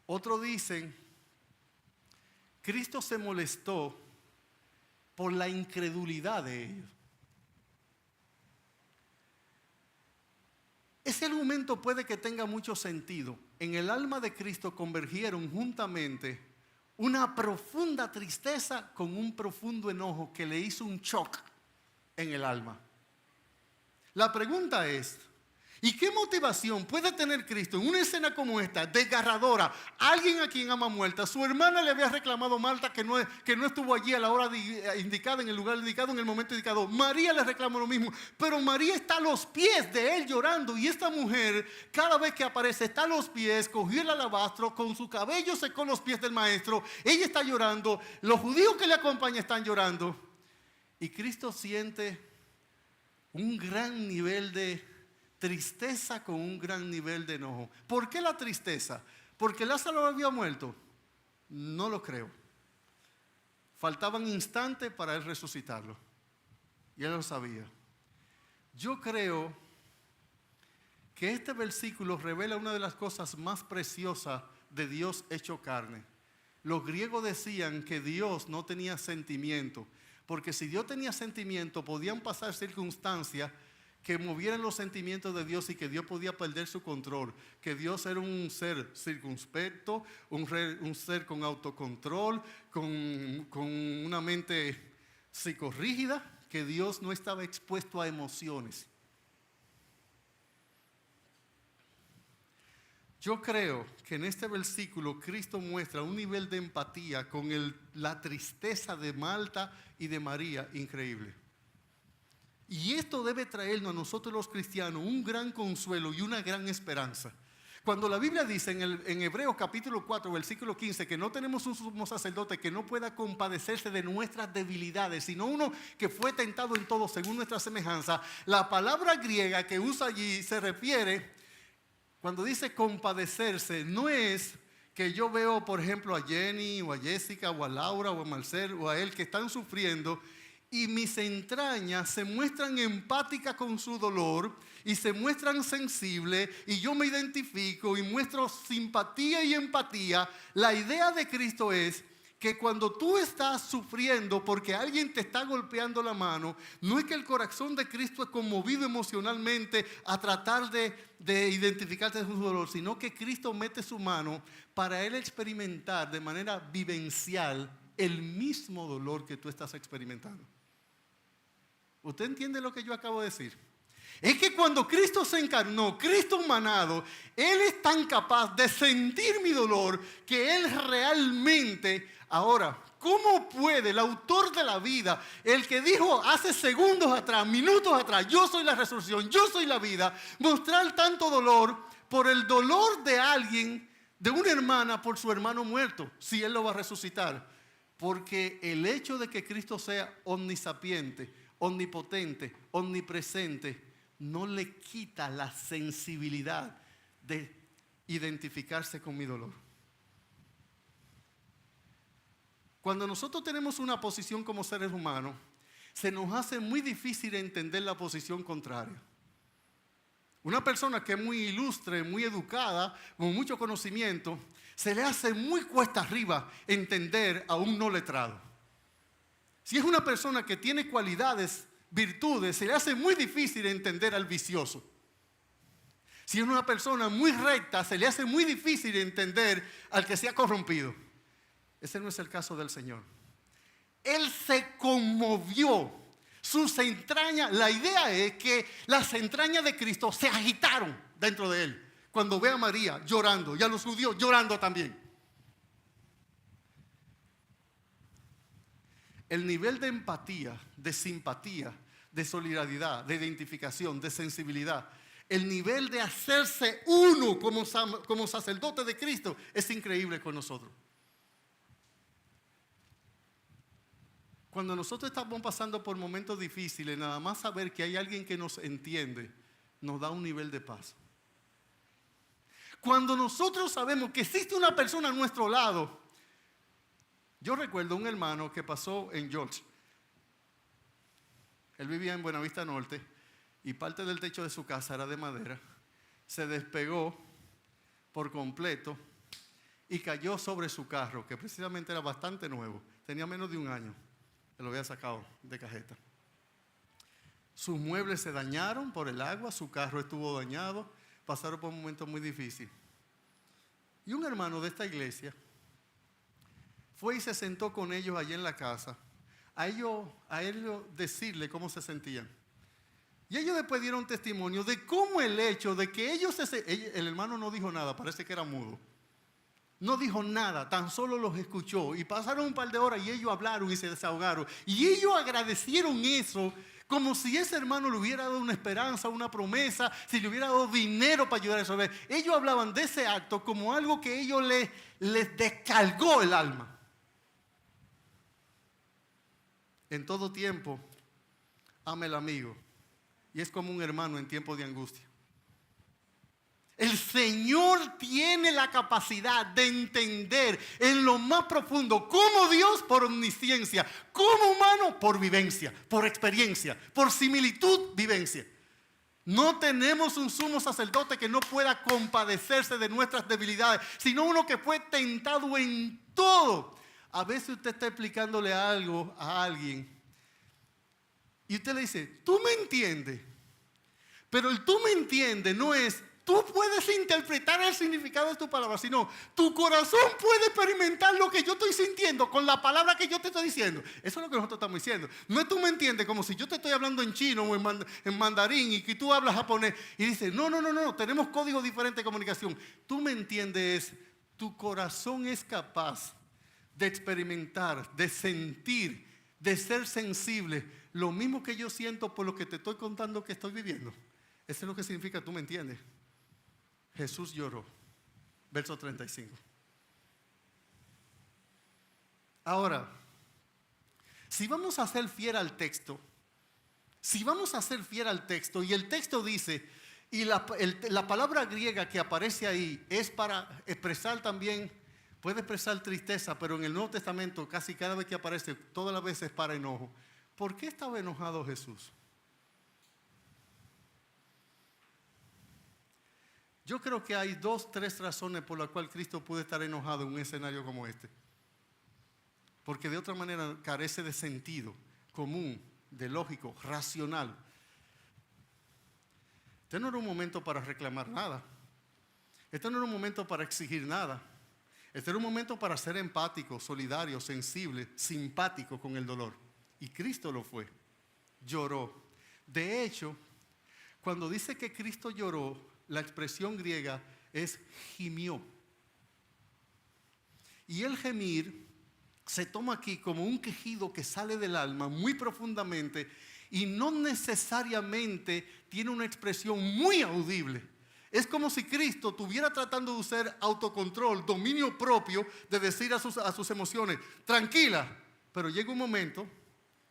Otros dicen, Cristo se molestó por la incredulidad de ellos. Ese argumento puede que tenga mucho sentido. En el alma de Cristo convergieron juntamente una profunda tristeza con un profundo enojo que le hizo un shock en el alma. La pregunta es, ¿y qué motivación puede tener Cristo en una escena como esta, desgarradora? Alguien a quien ama muerta, su hermana le había reclamado a Marta que no estuvo allí a la hora indicada, en el lugar indicado, en el momento indicado. María le reclamó lo mismo, pero María está a los pies de él llorando, y esta mujer cada vez que aparece está a los pies, cogió el alabastro, con su cabello secó los pies del maestro, ella está llorando, los judíos que le acompañan están llorando, y Cristo siente un gran nivel de tristeza con un gran nivel de enojo. ¿Por qué la tristeza? ¿Porque Lázaro había muerto? No lo creo. Faltaban instantes para él resucitarlo. Y él lo sabía. Yo creo que este versículo revela una de las cosas más preciosas de Dios hecho carne. Los griegos decían que Dios no tenía sentimiento, porque si Dios tenía sentimiento, podían pasar circunstancias que movieran los sentimientos de Dios y que Dios podía perder su control, que Dios era un ser circunspecto, un ser con autocontrol, con una mente psicorrígida, que Dios no estaba expuesto a emociones. Yo creo que en este versículo Cristo muestra un nivel de empatía con la tristeza de Marta y de María increíble. Y esto debe traernos a nosotros los cristianos un gran consuelo y una gran esperanza. Cuando la Biblia dice en Hebreos capítulo 4, versículo 15, que no tenemos un sumo sacerdote que no pueda compadecerse de nuestras debilidades, sino uno que fue tentado en todo según nuestra semejanza, la palabra griega que usa allí se refiere, cuando dice compadecerse, no es que yo veo, por ejemplo, a Jenny o a Jessica o a Laura o a Marcel o a él que están sufriendo y mis entrañas se muestran empáticas con su dolor y se muestran sensibles y yo me identifico y muestro simpatía y empatía. La idea de Cristo es que cuando tú estás sufriendo porque alguien te está golpeando la mano, no es que el corazón de Cristo es conmovido emocionalmente a tratar de identificarte de su dolor, sino que Cristo mete su mano para él experimentar de manera vivencial el mismo dolor que tú estás experimentando. ¿Usted entiende lo que yo acabo de decir? Es que cuando Cristo se encarnó, Cristo humanado, Él es tan capaz de sentir mi dolor que Él realmente... Ahora, ¿cómo puede el autor de la vida, el que dijo hace segundos atrás, minutos atrás, yo soy la resurrección, yo soy la vida, mostrar tanto dolor por el dolor de alguien, de una hermana por su hermano muerto, si Él lo va a resucitar? Porque el hecho de que Cristo sea omnisapiente, omnipotente, omnipresente, no le quita la sensibilidad de identificarse con mi dolor. Cuando nosotros tenemos una posición como seres humanos, se nos hace muy difícil entender la posición contraria. Una persona que es muy ilustre, muy educada, con mucho conocimiento, se le hace muy cuesta arriba entender a un no letrado. Si es una persona que tiene cualidades, virtudes, se le hace muy difícil entender al vicioso. Si es una persona muy recta, se le hace muy difícil entender al que se ha corrompido. Ese no es el caso del Señor. Él se conmovió. Sus entrañas, la idea es que las entrañas de Cristo se agitaron dentro de él cuando ve a María llorando y a los judíos llorando también. El nivel de empatía, de simpatía, de solidaridad, de identificación, de sensibilidad, el nivel de hacerse uno como sacerdote de Cristo es increíble con nosotros. Cuando nosotros estamos pasando por momentos difíciles, nada más saber que hay alguien que nos entiende, nos da un nivel de paz. Cuando nosotros sabemos que existe una persona a nuestro lado. Yo recuerdo un hermano que pasó en George. Él vivía en Buenavista Norte y parte del techo de su casa era de madera. Se despegó por completo y cayó sobre su carro, que precisamente era bastante nuevo. Tenía menos de un año. Se lo había sacado de cajeta. Sus muebles se dañaron por el agua, su carro estuvo dañado, pasaron por un momento muy difícil. Y un hermano de esta iglesia fue y se sentó con ellos allí en la casa, a ellos decirle cómo se sentían. Y ellos después dieron testimonio de cómo el hecho de que el hermano no dijo nada, parece que era mudo. No dijo nada, tan solo los escuchó. Y pasaron un par de horas y ellos hablaron y se desahogaron. Y ellos agradecieron eso como si ese hermano le hubiera dado una esperanza, una promesa, si le hubiera dado dinero para ayudar a resolver. Ellos hablaban de ese acto como algo que ellos les descargó el alma. En todo tiempo, ama el amigo. Y es como un hermano en tiempos de angustia. El Señor tiene la capacidad de entender en lo más profundo como Dios por omnisciencia, como humano por vivencia, por experiencia, por similitud, vivencia. No tenemos un sumo sacerdote que no pueda compadecerse de nuestras debilidades, sino uno que fue tentado en todo. A veces usted está explicándole algo a alguien y usted le dice, ¿tú me entiendes? Pero el tú me entiendes no es, tú puedes interpretar el significado de tu palabra, sino tu corazón puede experimentar lo que yo estoy sintiendo con la palabra que yo te estoy diciendo. Eso es lo que nosotros estamos diciendo. No es tú me entiendes como si yo te estoy hablando en chino o en mandarín y que tú hablas japonés y dices, no, tenemos código diferente de comunicación. Tú me entiendes, tu corazón es capaz de experimentar, de sentir, de ser sensible, lo mismo que yo siento por lo que te estoy contando que estoy viviendo. Eso es lo que significa tú me entiendes. Jesús lloró. Verso 35. Ahora, si vamos a ser fiel al texto, y el texto dice, y la palabra griega que aparece ahí es para expresar también, puede expresar tristeza, pero en el Nuevo Testamento casi cada vez que aparece, todas las veces para enojo. ¿Por qué estaba enojado Jesús? Yo creo que hay 2, 3 razones por las cuales Cristo puede estar enojado en un escenario como este. Porque de otra manera carece de sentido común, de lógico, racional. Este no era un momento para reclamar nada. Este no era un momento para exigir nada. Este era un momento para ser empático, solidario, sensible, simpático con el dolor. Y Cristo lo fue. Lloró. De hecho, cuando dice que Cristo lloró, la expresión griega es gimió. Y el gemir se toma aquí como un quejido que sale del alma muy profundamente y no necesariamente tiene una expresión muy audible. Es como si Cristo estuviera tratando de usar autocontrol, dominio propio, de decir a sus emociones, tranquila. Pero llega un momento,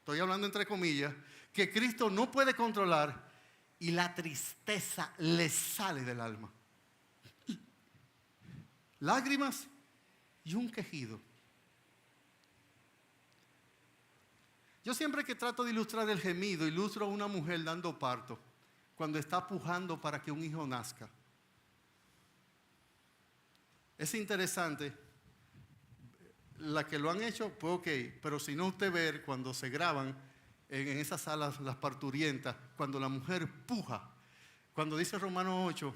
estoy hablando entre comillas, que Cristo no puede controlar y la tristeza le sale del alma. Lágrimas y un quejido. Yo siempre que trato de ilustrar el gemido, ilustro a una mujer dando parto, cuando está pujando para que un hijo nazca. Es interesante, la que lo han hecho, pues ok, pero si no usted ver cuando se graban en esas salas las parturientas, cuando la mujer puja, cuando dice Romanos 8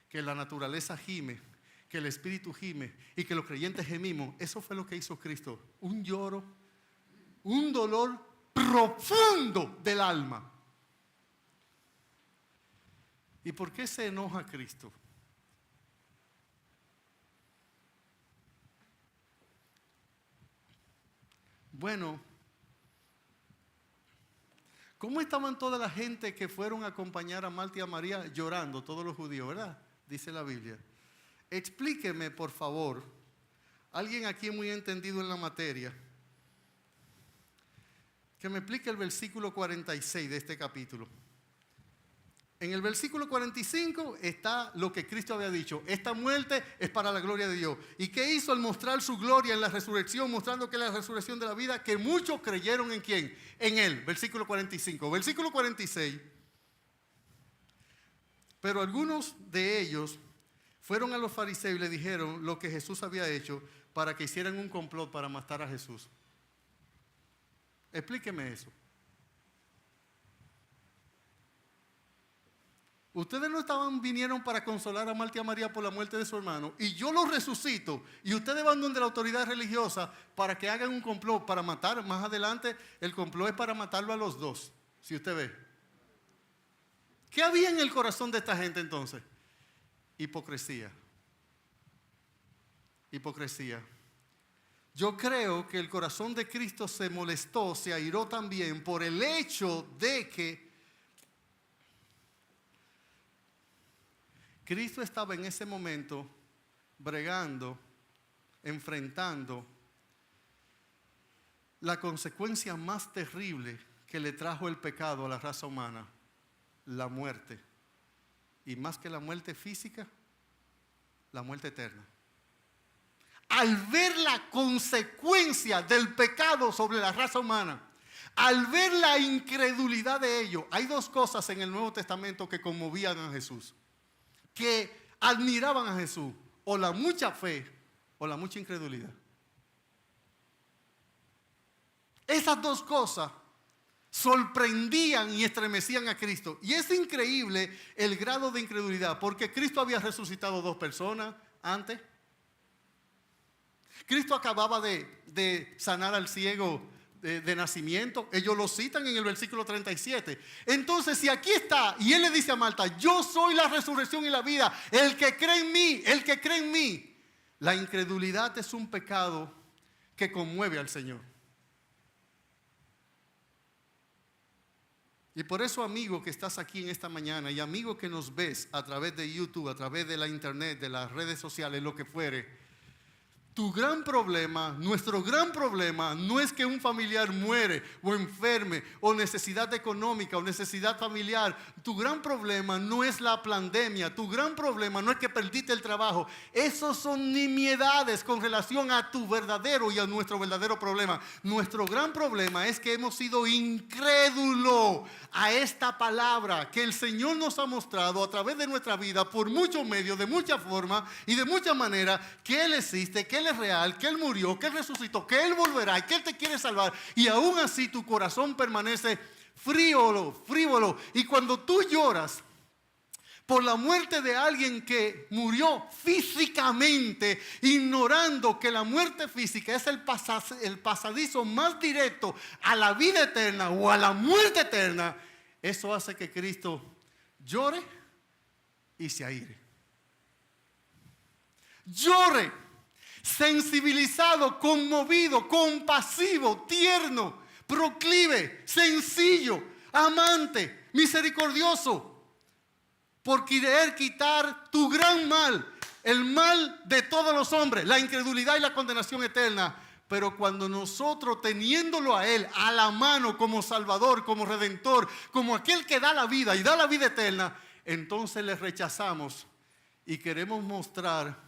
que la naturaleza gime, que el espíritu gime y que los creyentes gemimos, eso fue lo que hizo Cristo, un lloro, un dolor profundo del alma. ¿Y por qué se enoja Cristo? Bueno, ¿cómo estaban toda la gente que fueron a acompañar a Marta y a María llorando, todos los judíos, verdad? Dice la Biblia. Explíqueme, por favor, alguien aquí muy entendido en la materia, que me explique el versículo 46 de este capítulo. En el versículo 45 está lo que Cristo había dicho. Esta muerte es para la gloria de Dios. ¿Y qué hizo al mostrar su gloria en la resurrección? Mostrando que es la resurrección de la vida, que muchos creyeron en ¿quién? En Él. Versículo 45. Versículo 46. Pero algunos de ellos fueron a los fariseos y le dijeron lo que Jesús había hecho para que hicieran un complot para matar a Jesús. Explíqueme eso. Ustedes no vinieron para consolar a Marta y a María por la muerte de su hermano, y yo los resucito, y ustedes van donde la autoridad religiosa para que hagan un complot para matar. Más adelante el complot es para matarlo a los dos, si usted ve. ¿Qué había en el corazón de esta gente entonces? Hipocresía. Hipocresía. Yo creo que el corazón de Cristo se molestó, se airó también por el hecho de que Cristo estaba en ese momento bregando, enfrentando la consecuencia más terrible que le trajo el pecado a la raza humana, la muerte. Y más que la muerte física, la muerte eterna. Al ver la consecuencia del pecado sobre la raza humana, Al ver la incredulidad de ellos, hay dos cosas en el Nuevo Testamento que conmovían a Jesús, que admiraban a Jesús, o la mucha fe o la mucha incredulidad. Esas dos cosas sorprendían y estremecían a Cristo. Y es increíble el grado de incredulidad, porque Cristo había resucitado dos personas antes. Cristo acababa de sanar al ciego de nacimiento. Ellos lo citan en el versículo 37. Entonces, si aquí está, y Él le dice a Marta, yo soy la resurrección y la vida, el que cree en mí, el que cree en mí. La incredulidad es un pecado que conmueve al Señor. Y por eso, amigo que estás aquí en esta mañana, y amigo que nos ves a través de YouTube, a través de la internet, de las redes sociales, lo que fuere, tu gran problema, nuestro gran problema, no es que un familiar muere o enferme o necesidad económica o necesidad familiar. Tu gran problema no es la pandemia. Tu gran problema no es que perdiste el trabajo. Esos son nimiedades con relación a tu verdadero y a nuestro verdadero problema. Nuestro gran problema es que hemos sido incrédulos a esta palabra que el Señor nos ha mostrado a través de nuestra vida por muchos medios, de muchas formas y de muchas maneras, que Él existe, que Él es real, que Él murió, que Él resucitó, que Él volverá y que Él te quiere salvar. Y aún así tu corazón permanece frívolo. Y cuando tú lloras por la muerte de alguien que murió físicamente, ignorando que la muerte física es el pasadizo más directo a la vida eterna o a la muerte eterna, eso hace que Cristo llore y se aire. Llore, sensibilizado, conmovido, compasivo, tierno, proclive, sencillo, amante, misericordioso, por querer quitar tu gran mal, el mal de todos los hombres, la incredulidad y la condenación eterna. Pero cuando nosotros, teniéndolo a Él a la mano como Salvador, como Redentor, como aquel que da la vida y da la vida eterna, entonces le rechazamos y queremos mostrar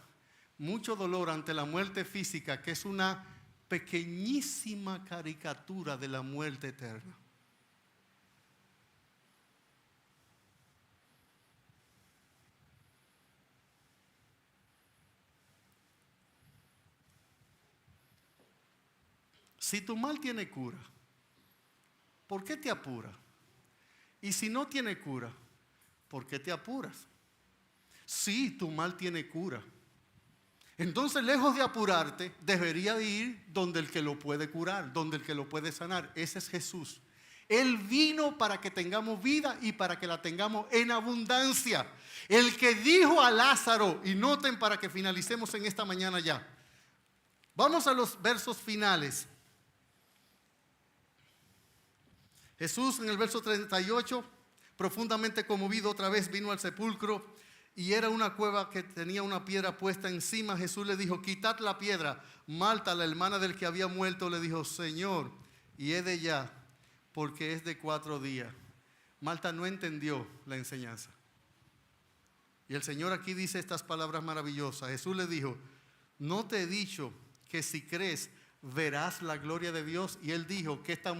mucho dolor ante la muerte física, que es una pequeñísima caricatura de la muerte eterna. Si tu mal tiene cura, ¿por qué te apura? Y si no tiene cura, ¿por qué te apuras? Sí, tu mal tiene cura. Entonces, lejos de apurarte, debería ir donde el que lo puede curar, donde el que lo puede sanar. Ese es Jesús. Él vino para que tengamos vida y para que la tengamos en abundancia. El que dijo a Lázaro, y noten para que finalicemos en esta mañana ya. Vamos a los versos finales. Jesús en el verso 38, profundamente conmovido, otra vez vino al sepulcro y era una cueva que tenía una piedra puesta encima. Jesús le dijo, quitad la piedra. Marta, la hermana del que había muerto, le dijo, Señor, y he de ya, porque es de 4 días. Marta no entendió la enseñanza. Y el Señor aquí dice estas palabras maravillosas. Jesús le dijo, no te he dicho que si crees verás la gloria de Dios. Y él dijo que esta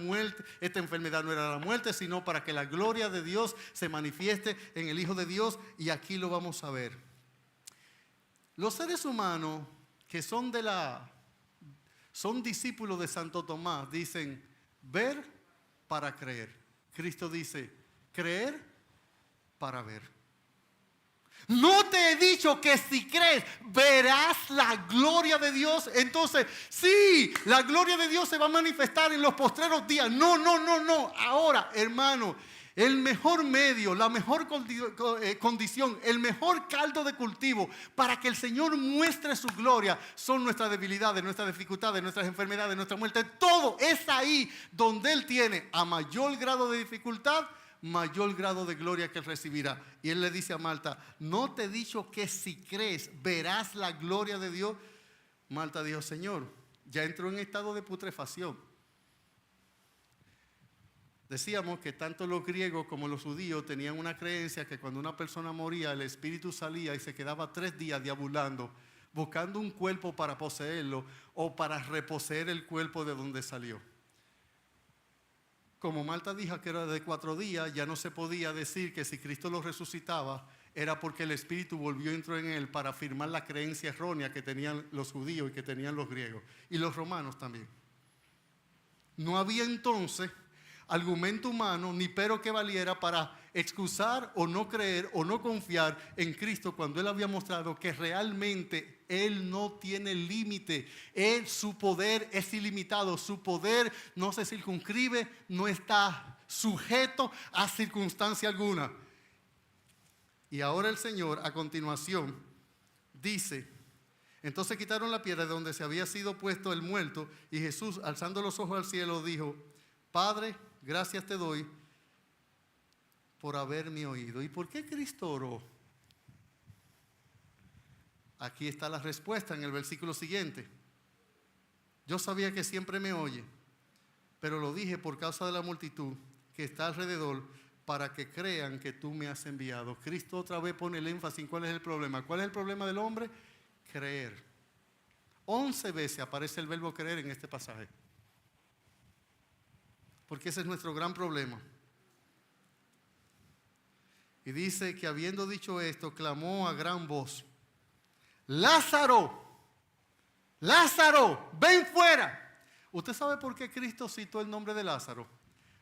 enfermedad no era la muerte, sino para que la gloria de Dios se manifieste en el Hijo de Dios. Y aquí lo vamos a ver. Los seres humanos que son discípulos de Santo Tomás dicen ver para creer. Cristo dice creer para ver. No te he dicho que si crees verás la gloria de Dios. Entonces, sí, la gloria de Dios se va a manifestar en los postreros días. No. Ahora, hermano, el mejor medio, la mejor condición, el mejor caldo de cultivo para que el Señor muestre su gloria son nuestras debilidades, nuestras dificultades, nuestras enfermedades, nuestra muerte. Todo es ahí donde Él tiene a mayor grado de dificultad, mayor grado de gloria que Él recibirá. Y Él le dice a Marta, no te he dicho que si crees verás la gloria de Dios. Marta dijo, Señor, ya entró en estado de putrefacción. Decíamos que tanto los griegos como los judíos tenían una creencia que cuando una persona moría, el espíritu salía y se quedaba 3 días deambulando, buscando un cuerpo para poseerlo o para reposeer el cuerpo de donde salió. como Marta dijo que era de 4 días, ya no se podía decir que si Cristo lo resucitaba era porque el Espíritu volvió y entró en él para afirmar la creencia errónea que tenían los judíos y que tenían los griegos y los romanos también. No había entonces argumento humano ni pero que valiera para excusar o no creer o no confiar en Cristo cuando Él había mostrado que realmente Él no tiene límite. Su poder es ilimitado, su poder no se circunscribe, no está sujeto a circunstancia alguna. Y ahora el Señor a continuación dice: entonces quitaron la piedra de donde se había sido puesto el muerto, y Jesús, alzando los ojos al cielo, dijo: Padre, gracias te doy por haberme oído. ¿Y por qué Cristo oró? Aquí está la respuesta en el versículo siguiente. Yo sabía que siempre me oye, pero lo dije por causa de la multitud que está alrededor, para que crean que tú me has enviado. Cristo otra vez pone el énfasis en cuál es el problema. ¿Cuál es el problema del hombre? Creer. 11 veces aparece el verbo creer en este pasaje. Porque ese es nuestro gran problema. Y dice que habiendo dicho esto, clamó a gran voz: Lázaro, Lázaro, ven fuera. ¿Usted sabe por qué Cristo citó el nombre de Lázaro?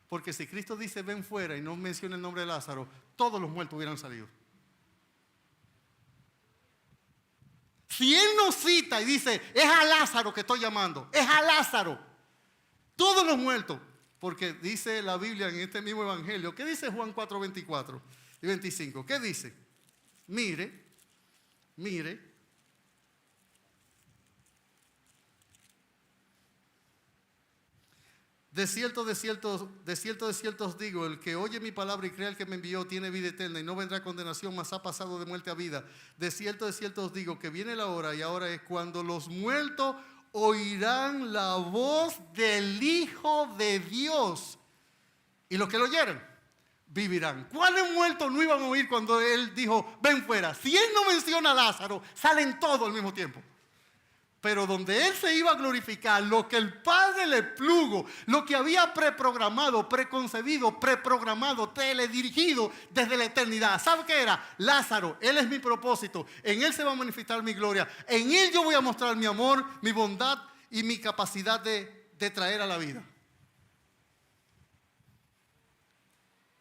Porque si Cristo dice ven fuera y no menciona el nombre de Lázaro, todos los muertos hubieran salido. Si Él nos cita y dice es a Lázaro que estoy llamando, es a Lázaro, todos los muertos. Porque dice la Biblia en este mismo evangelio, ¿qué dice Juan 4, 24 y 25? ¿Qué dice? Mire, de cierto os digo, el que oye mi palabra y crea el que me envió tiene vida eterna y no vendrá condenación, mas ha pasado de muerte a vida. De cierto os digo que viene la hora, y ahora es, cuando los muertos oirán la voz del Hijo de Dios, y los que lo oyeron vivirán. ¿Cuáles muertos no iban a oír cuando Él dijo ven fuera? Si Él no menciona a Lázaro, salen todos al mismo tiempo. Pero donde Él se iba a glorificar, lo que el Padre le plugo, lo que había preprogramado, preconcebido, preprogramado, teledirigido desde la eternidad. ¿Sabe qué era? Lázaro, Él es mi propósito. En Él se va a manifestar mi gloria. En Él yo voy a mostrar mi amor, mi bondad y mi capacidad de traer a la vida.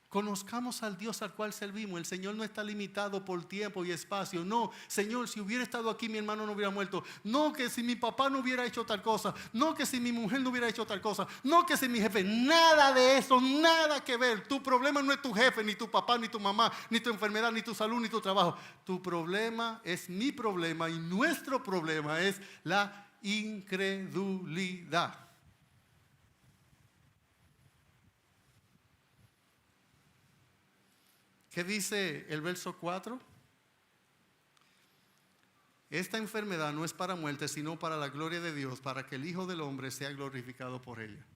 Conozcamos al Dios al cual servimos. El Señor no está limitado por tiempo y espacio. No, Señor, si hubiera estado aquí mi hermano no hubiera muerto. No, que si mi papá no hubiera hecho tal cosa. No, que si mi mujer no hubiera hecho tal cosa. No, que si mi jefe. Nada de eso, nada que ver. Tu problema no es tu jefe, ni tu papá, ni tu mamá, ni tu enfermedad, ni tu salud, ni tu trabajo. Tu problema es mi problema, y nuestro problema es la incredulidad. ¿Qué dice el verso 4? Esta enfermedad no es para muerte, sino para la gloria de Dios, para que el Hijo del Hombre sea glorificado por ella.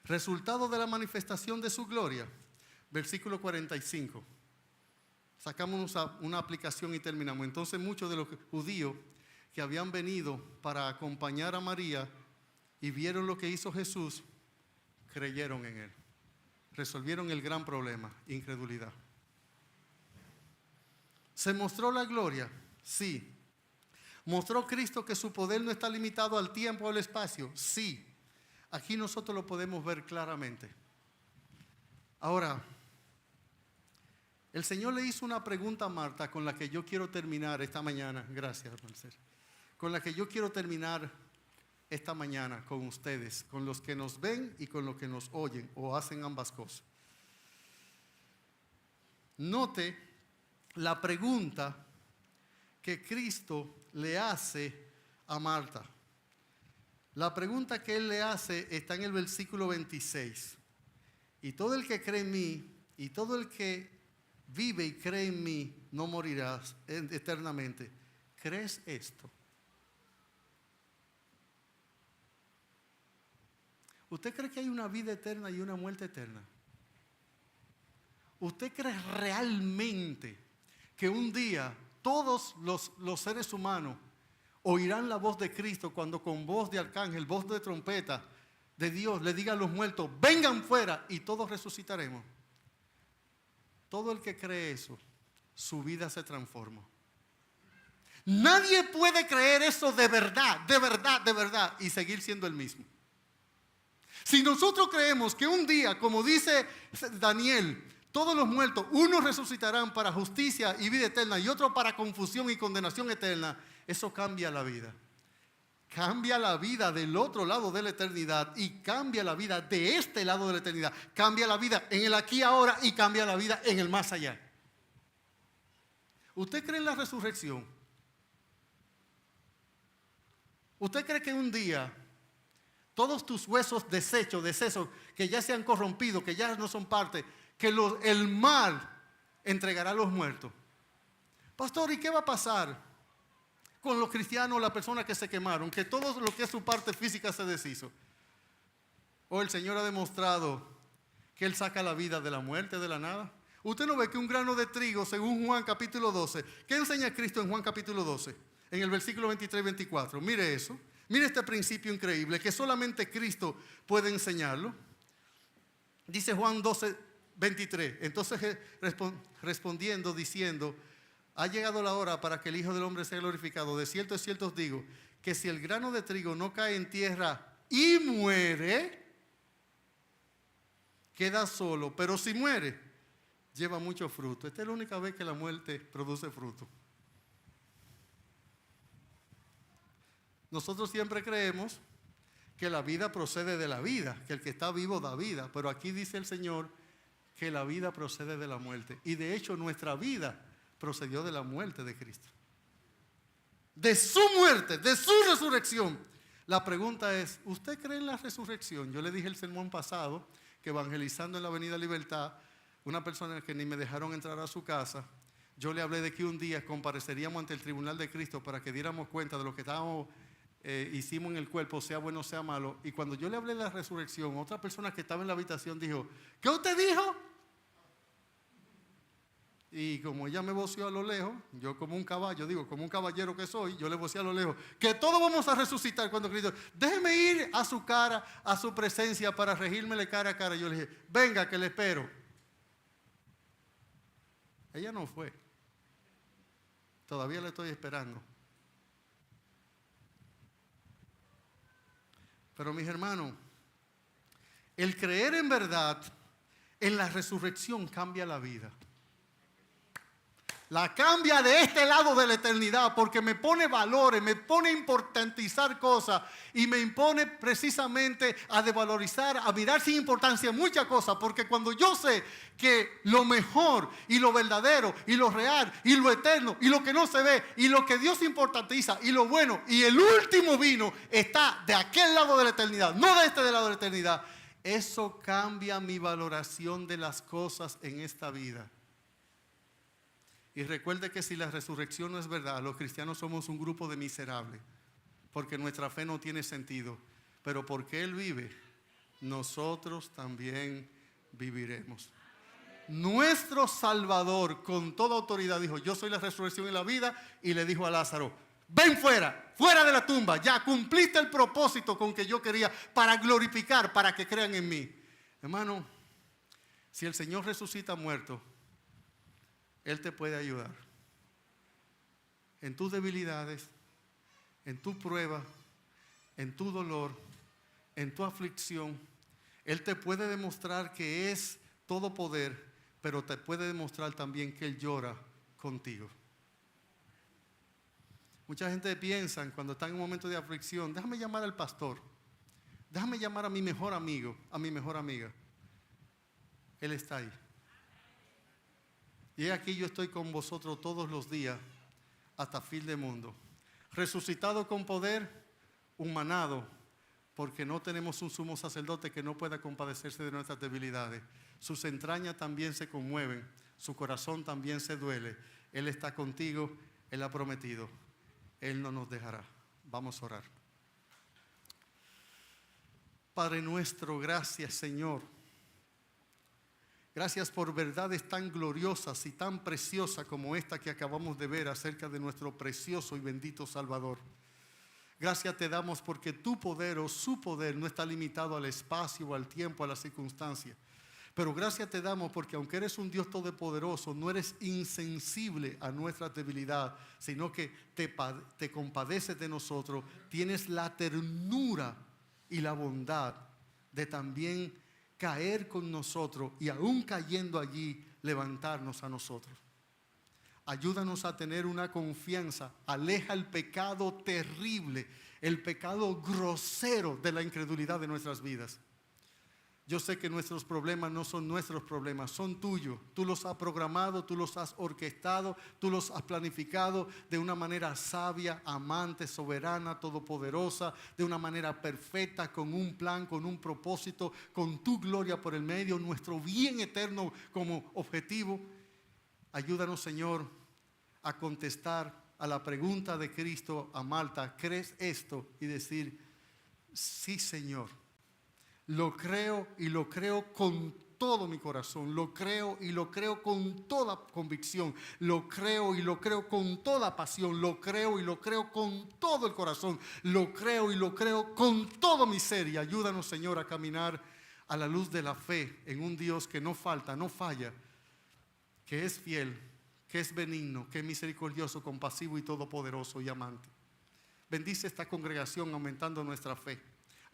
Resultado de la manifestación de su gloria, versículo 45. Sacamos una aplicación y terminamos. Entonces muchos de los judíos que habían venido para acompañar a María y vieron lo que hizo Jesús, creyeron en Él. Resolvieron el gran problema, incredulidad. ¿Se mostró la gloria? Sí. ¿Mostró Cristo que su poder no está limitado al tiempo o al espacio? Sí. Aquí nosotros lo podemos ver claramente. Ahora, el Señor le hizo una pregunta a Marta con la que yo quiero terminar esta mañana. Gracias, Marcel. Con la que yo quiero terminar esta mañana con ustedes, con los que nos ven y con los que nos oyen o hacen ambas cosas. Note la pregunta que Cristo le hace a Marta. La pregunta que Él le hace está en el versículo 26. Y todo el que cree en mí, y todo el que vive y cree en mí, no morirá eternamente. ¿Crees esto? ¿Usted cree que hay una vida eterna y una muerte eterna? ¿Usted cree realmente que un día todos los seres humanos oirán la voz de Cristo cuando con voz de arcángel, voz de trompeta, de Dios le diga a los muertos, vengan fuera y todos resucitaremos. Todo el que cree eso, su vida se transforma. Nadie puede creer eso de verdad, de verdad, de verdad y seguir siendo el mismo. Si nosotros creemos que un día, como dice Daniel, todos los muertos, unos resucitarán para justicia y vida eterna y otros para confusión y condenación eterna, eso cambia la vida. Cambia la vida del otro lado de la eternidad y cambia la vida de este lado de la eternidad. Cambia la vida en el aquí y ahora y cambia la vida en el más allá. ¿Usted cree en la resurrección? ¿Usted cree que un día todos tus huesos deshechos, que ya se han corrompido, que ya no son parte, que el mal entregará a los muertos? Pastor, ¿y qué va a pasar con los cristianos, las personas que se quemaron, que todo lo que es su parte física se deshizo? El Señor ha demostrado que Él saca la vida de la muerte, de la nada. Usted no ve que un grano de trigo, según Juan capítulo 12, ¿qué enseña Cristo en Juan capítulo 12? En el versículo 23 y 24. Mire eso. Mire este principio increíble que solamente Cristo puede enseñarlo. Dice Juan 12, 23. Entonces respondiendo, diciendo, ha llegado la hora para que el Hijo del Hombre sea glorificado. De cierto os digo, que si el grano de trigo no cae en tierra y muere, queda solo. Pero si muere, lleva mucho fruto. Esta es la única vez que la muerte produce fruto. Nosotros siempre creemos que la vida procede de la vida, que el que está vivo da vida. Pero aquí dice el Señor que la vida procede de la muerte. Y de hecho nuestra vida procedió de la muerte de Cristo. De su muerte, de su resurrección. La pregunta es, ¿usted cree en la resurrección? Yo le dije el sermón pasado que evangelizando en la Avenida Libertad, una persona que ni me dejaron entrar a su casa, yo le hablé de que un día compareceríamos ante el tribunal de Cristo para que diéramos cuenta de lo que hicimos en el cuerpo, sea bueno o sea malo. Y cuando yo le hablé de la resurrección, otra persona que estaba en la habitación dijo, ¿qué usted dijo? Y como ella me voció a lo lejos, yo como un caballo, como un caballero que soy, yo le voceé a lo lejos, que todos vamos a resucitar cuando Cristo, déjeme ir a su cara, a su presencia para regírmele cara a cara. Yo le dije, venga que le espero. Ella no fue. Todavía la estoy esperando. Pero mis hermanos, el creer en verdad en la resurrección cambia la vida. La cambia de este lado de la eternidad porque me pone valores, me pone a importantizar cosas y me impone precisamente a devalorizar, a mirar sin importancia muchas cosas. Porque cuando yo sé que lo mejor y lo verdadero y lo real y lo eterno y lo que no se ve y lo que Dios importantiza y lo bueno y el último vino está de aquel lado de la eternidad, no de este lado de la eternidad, eso cambia mi valoración de las cosas en esta vida. Y recuerde que si la resurrección no es verdad, los cristianos somos un grupo de miserables, porque nuestra fe no tiene sentido. Pero porque Él vive, nosotros también viviremos. Nuestro Salvador con toda autoridad dijo, yo soy la resurrección y la vida, y le dijo a Lázaro, ven fuera, fuera de la tumba, ya cumpliste el propósito con que yo quería para glorificar, para que crean en mí. Hermano, si el Señor resucita muerto, Él te puede ayudar en tus debilidades, en tu prueba, en tu dolor, en tu aflicción. Él te puede demostrar que es todo poder, pero te puede demostrar también que Él llora contigo. Mucha gente piensa cuando está en un momento de aflicción, déjame llamar al pastor, déjame llamar a mi mejor amigo, a mi mejor amiga. Él está ahí. Y aquí yo estoy con vosotros todos los días hasta fin del mundo. Resucitado con poder, humanado, porque no tenemos un sumo sacerdote que no pueda compadecerse de nuestras debilidades. Sus entrañas también se conmueven, su corazón también se duele. Él está contigo, Él ha prometido, Él no nos dejará. Vamos a orar. Padre nuestro, gracias Señor. Gracias por verdades tan gloriosas y tan preciosas como esta que acabamos de ver acerca de nuestro precioso y bendito Salvador. Gracias te damos porque tu poder o su poder no está limitado al espacio o al tiempo, a las circunstancias. Pero gracias te damos porque aunque eres un Dios todopoderoso, no eres insensible a nuestra debilidad, sino que te compadeces de nosotros. Tienes la ternura y la bondad de también caer con nosotros y aún cayendo allí, levantarnos a nosotros. Ayúdanos a tener una confianza. Aleja el pecado terrible, el pecado grosero de la incredulidad de nuestras vidas. Yo sé que nuestros problemas no son nuestros problemas, son tuyos. Tú los has programado, tú los has orquestado, tú los has planificado de una manera sabia, amante, soberana, todopoderosa, de una manera perfecta, con un plan, con un propósito, con tu gloria por el medio, nuestro bien eterno como objetivo. Ayúdanos, Señor, a contestar a la pregunta de Cristo a Marta: ¿crees esto? Y decir: sí, Señor. Lo creo y lo creo con todo mi corazón. Lo creo y lo creo con toda convicción. Lo creo y lo creo con toda pasión. Lo creo y lo creo con todo el corazón. Lo creo y lo creo con todo mi ser. Y ayúdanos, Señor, a caminar a la luz de la fe en un Dios que no falta, no falla, que es fiel, que es benigno, que es misericordioso, compasivo y todopoderoso y amante. Bendice esta congregación aumentando nuestra fe.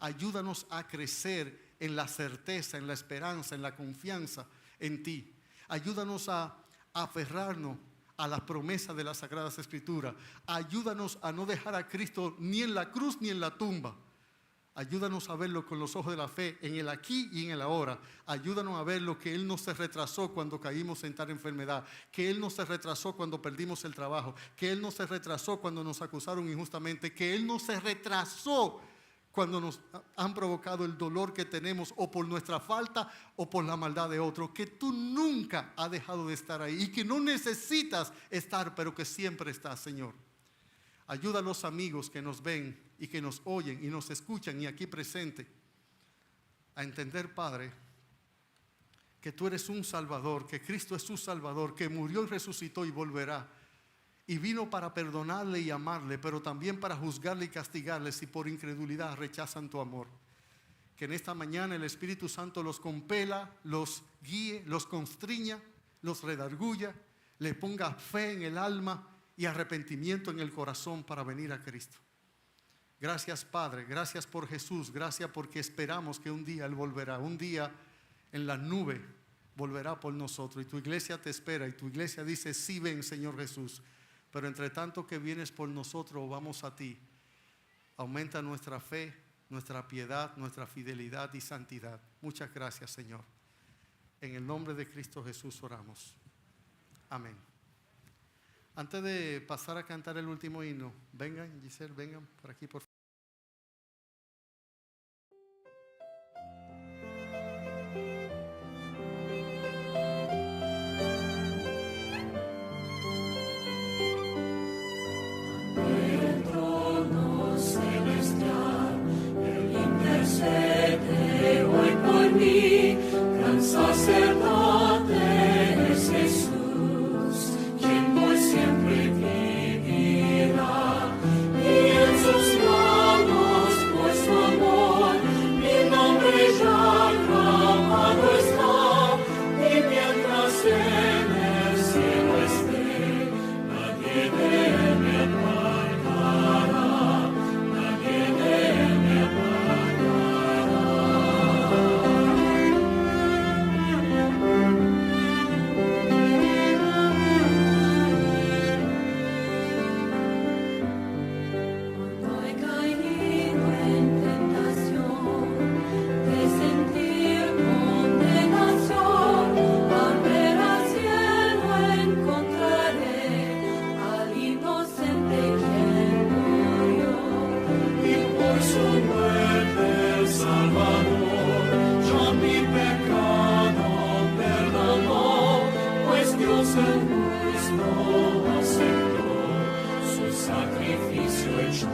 Ayúdanos a crecer en la certeza, en la esperanza, en la confianza en ti. Ayúdanos a aferrarnos a las promesas de las Sagradas Escrituras. Ayúdanos a no dejar a Cristo ni en la cruz ni en la tumba. Ayúdanos a verlo con los ojos de la fe en el aquí y en el ahora. Ayúdanos a ver lo que Él no se retrasó cuando caímos en tal enfermedad, que Él no se retrasó cuando perdimos el trabajo, que Él no se retrasó cuando nos acusaron injustamente, que Él no se retrasó cuando nos han provocado el dolor que tenemos, o por nuestra falta o por la maldad de otro. Que tú nunca has dejado de estar ahí y que no necesitas estar, pero que siempre estás, Señor. Ayuda a los amigos que nos ven y que nos oyen y nos escuchan y aquí presente a entender, Padre, que tú eres un Salvador, que Cristo es su Salvador, que murió y resucitó y volverá. Y vino para perdonarle y amarle, pero también para juzgarle y castigarle si por incredulidad rechazan tu amor. Que en esta mañana el Espíritu Santo los compela, los guíe, los constriña, los redarguya, le ponga fe en el alma y arrepentimiento en el corazón para venir a Cristo. Gracias, Padre, gracias por Jesús, gracias porque esperamos que un día Él volverá, un día en la nube volverá por nosotros. Y tu iglesia te espera y tu iglesia dice: sí, ven, Señor Jesús. Pero entre tanto que vienes por nosotros, vamos a ti. Aumenta nuestra fe, nuestra piedad, nuestra fidelidad y santidad. Muchas gracias, Señor. En el nombre de Cristo Jesús oramos. Amén. Antes de pasar a cantar el último himno, vengan, Giselle, vengan por aquí, por favor. Hoy por mí, gran sacerdote es Jesús, quien por siempre vivirá, y en sus manos por su amor, mi nombre ya grabado está, y mientras en el cielo esté, nadie de él me apartará, nadie de él me sacrificio hecho.